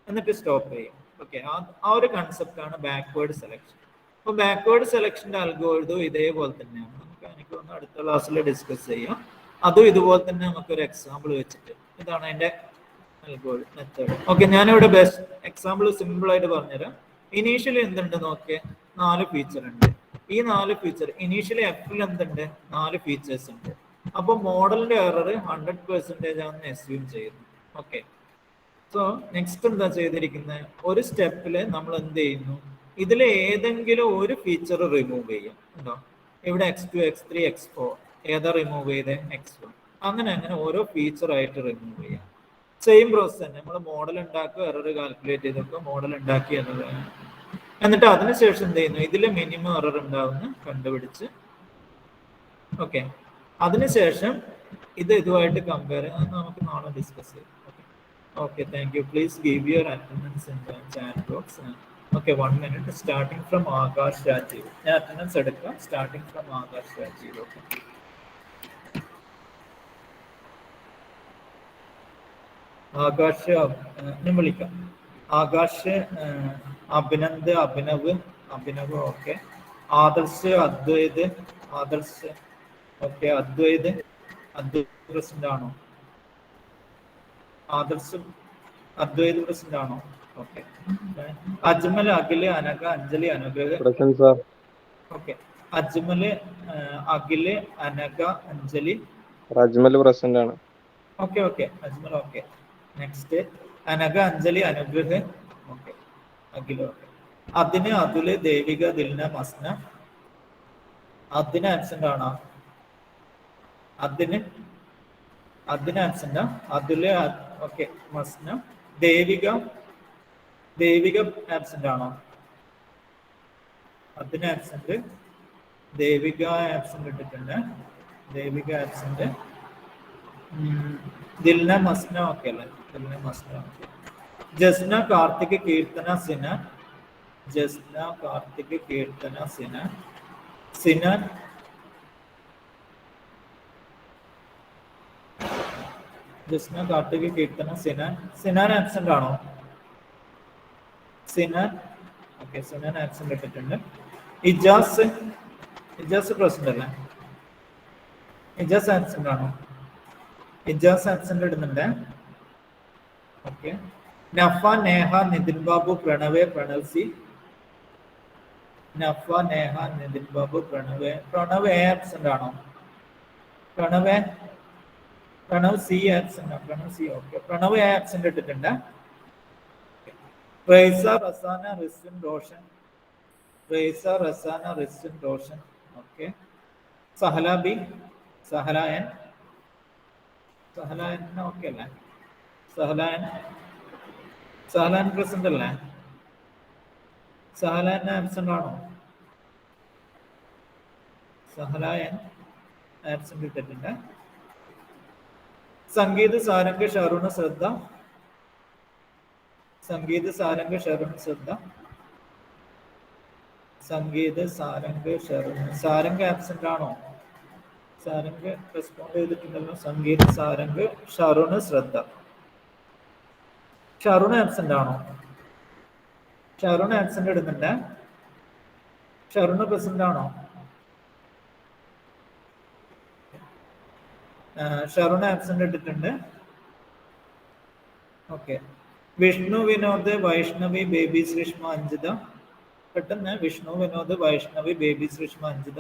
എന്നിട്ട് സ്റ്റോപ്പ് ചെയ്യും. ഓക്കെ, ആ ഒരു കൺസെപ്റ്റാണ് ബാക്ക്വേർഡ് സെലക്ഷൻ. അപ്പൊ ബാക്ക്വേർഡ് സെലക്ഷന്റെ അൽഗോരിതം ഇതേപോലെ തന്നെയാണ്. എനിക്ക് ഒന്ന് അടുത്ത ക്ലാസ്സിൽ ഡിസ്കസ് ചെയ്യാം. അതും ഇതുപോലെ തന്നെ നമുക്കൊരു എക്സാമ്പിൾ വെച്ചിട്ട്, ഇതാണ് അതിന്റെ അൽഗോരിതം മെത്തേഡ്. ഓക്കെ, ഞാനിവിടെ ബെസ്റ്റ് എക്സാമ്പിൾ സിമ്പിൾ ആയിട്ട് പറഞ്ഞുതരാം. ഇനീഷ്യലി എന്തുണ്ട് നോക്കിയേ, 4 ഫീച്ചർ ഉണ്ട്. ഈ 4 ഫീച്ചർ ഇനീഷ്യലി എഫിൽ എന്തുണ്ട്? 4 ഫീച്ചേഴ്സ് ഉണ്ട്. അപ്പൊ മോഡലിന്റെ എറർ 100% ആണെന്ന് അസ്യൂം ചെയ്യുന്നു. ഓക്കെ, സോ നെക്സ്റ്റ് എന്താ ചെയ്തിരിക്കുന്നത്? ഒരു സ്റ്റെപ്പില് നമ്മൾ എന്ത് ചെയ്യുന്നു? ഇതിൽ ഏതെങ്കിലും ഒരു ഫീച്ചർ റിമൂവ് ചെയ്യാം. ഉണ്ടോ? ഇവിടെ x2, x3, x4 ഏതാ റിമൂവ് ചെയ്തേ? x1. അങ്ങനെ അങ്ങനെ ഓരോ ഫീച്ചർ ആയിട്ട് റിമൂവ് ചെയ്യാം. സെയിം പ്രോസസ് തന്നെ. നമ്മൾ മോഡൽ ഉണ്ടാക്കുക, എറർ കാൽക്കുലേറ്റ് ചെയ്തൊക്കെ മോഡൽ ഉണ്ടാക്കി എന്നത്, എന്നിട്ട് അതിനുശേഷം എന്ത് ചെയ്യുന്നു? ഇതിലെ മിനിമം എറർ ഉണ്ടാവുന്ന കണ്ടുപിടിച്ച്, ഓക്കെ, അതിനുശേഷം ഇത് ഇതുമായിട്ട് കമ്പയർ ചെയ്യാം. നമുക്ക് നാളെ ഡിസ്കസ് ചെയ്യാം. Okay, thank you. Please give your attendance in the chat box. Okay, 1 minute. Starting from Akash Rajeev. ഞാൻ അറ്റൻഡൻസ് എടുക്കാം. Starting from Akash Rajeev. Okay, Akash ഞാൻ വിളിക്കാം. Akash, Abhinand, Abhinav. Okay, Adarsh, Advaith. Adarsh, okay. Advaith president ആണോ? ആദർശ് അദ്വൈത് പ്രസിഡന്റ് ആണോ? Okay. Ajmal, Akhil, Anagha, Anjali, Anugrah. Okay, Ajmal, Akhil, Anagha, Anjali. Ajmal president ആണ്. Okay okay, Ajmal. Okay, next Anagha, Anjali, Anugrah. Okay, Akhil. Okay, Athin, Athul, Devika, Dilna, Masna. Athin absent ആണോ? Athin absent. Athul, okay. Masna, Devika absent ആണോ? അതിന് ആബ്സെന്റ്. ദേവിക ആബ്സെന്റ് ഇട്ടിട്ടുണ്ട്. ദേവിക ആബ്സെന്റ്. ദിൽന, മസ്ന. ഓക്കെ അല്ലേ? ദിൽന, മസ്ന. ജസ്ന, കാർത്തിക്, കീർത്തന, സിന. ജസ്ന, കാർത്തിക്, കീർത്തന, സിന. സിനാൻ, ജസ്ന, കാർത്തിക്, കീർത്തന, സിനാൻ ആബ്സെന്റ് ആണോ? സിനാൻ, ഓക്കെ. സിനാൻ ആബ്സെന്റ് ഇട്ടിട്ടുണ്ട്. ഇജാസ് പ്രസിഡന്റ് അല്ലേ? ഇജാസ് ആബ്സെന്റ് ആണോ? ഇജാസ് ആബ്സെന്റ് ഇടുന്നുണ്ട്. Okay. Nafa, Neha, Nithin Babu, Pranav, Pranav C. Nafa, Neha, Nithin Babu, Pranav absent ആണോ? Pranav C absent. Pranav C, okay. Pranav absent ഇട്ടിട്ടുണ്ട്. Raisa, Rasana, Riswin, Roshan. Raisa, Rasana, Riswin, Roshan. Okay. Sahala B, Sahalayan. Okay അല്ലേ? സഹലാൻ പ്രസന്റ് അല്ലേ? സഹലാൻ ആബ്സെന്റ് ആണോ? സഹലായൻ ആബ്സെന്റ് ഇട്ടിട്ടുണ്ട്. സംഗീത്, സാരംഗ്, ഷാറൂണ്, ശ്രദ്ധ. സംഗീത്, സാരംഗ്, ഷെറിൻ, ശ്രദ്ധ. സംഗീത്, സാരംഗ്, ഷെറിൻ. സാരംഗ് ആബ്സെന്റ് ആണോ? സാരംഗ് റെസ്പോണ്ട് ചെയ്തിട്ടുണ്ടല്ലോ. സംഗീത്, സാരംഗ്, ഷറുണ്, ശ്രദ്ധ. ഷറുൺ ആബ്സെന്റ് ആണോ? ഷറുൺ ആബ്സെന്റ് ഇടുന്നുണ്ട്. ഷറുണ് പ്രസന്റ് ആണോ? ഷറുൺ ആബ്സെന്റ് ഇട്ടിട്ടുണ്ട്. ഓക്കെ. വിഷ്ണു, വിനോദ്, വൈഷ്ണവി, ബേബി ശ്രീഷ്മ, അഞ്ജിത. പെട്ടെന്ന് വിഷ്ണു, വിനോദ്, വൈഷ്ണവി, ബേബി ശ്രീഷ്മ, അഞ്ജിത.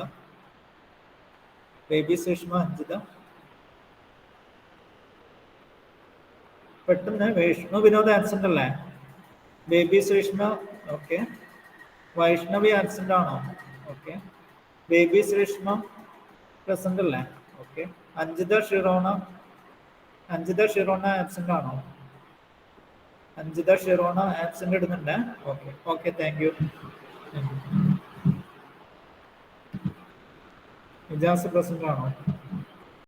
ബേബി ശ്രീഷ്മ, അഞ്ജിത. പെട്ടെന്ന് വിഷ്ണു, വിനോദ് ആബ്സെന്റ് അല്ലേ? ബേബി ശ്രീഷ്മ. ഓക്കെ. വൈഷ്ണവി ആബ്സെന്റ് ആണോ? ഓക്കെ. ബേബി ശ്രീഷ്മ പ്രസന്റ് അല്ലേ? ഓക്കെ. അഞ്ജിത, ഷിറോണ. അഞ്ജിത, ഷിറോണ ആബ്സെന്റ് ആണോ? അഞ്ജിത, ഷിറോണ ആബ്സെന്റ് ഇടുന്നുണ്ട്. Okay. Okay, thank you. Ijas present ആണോ?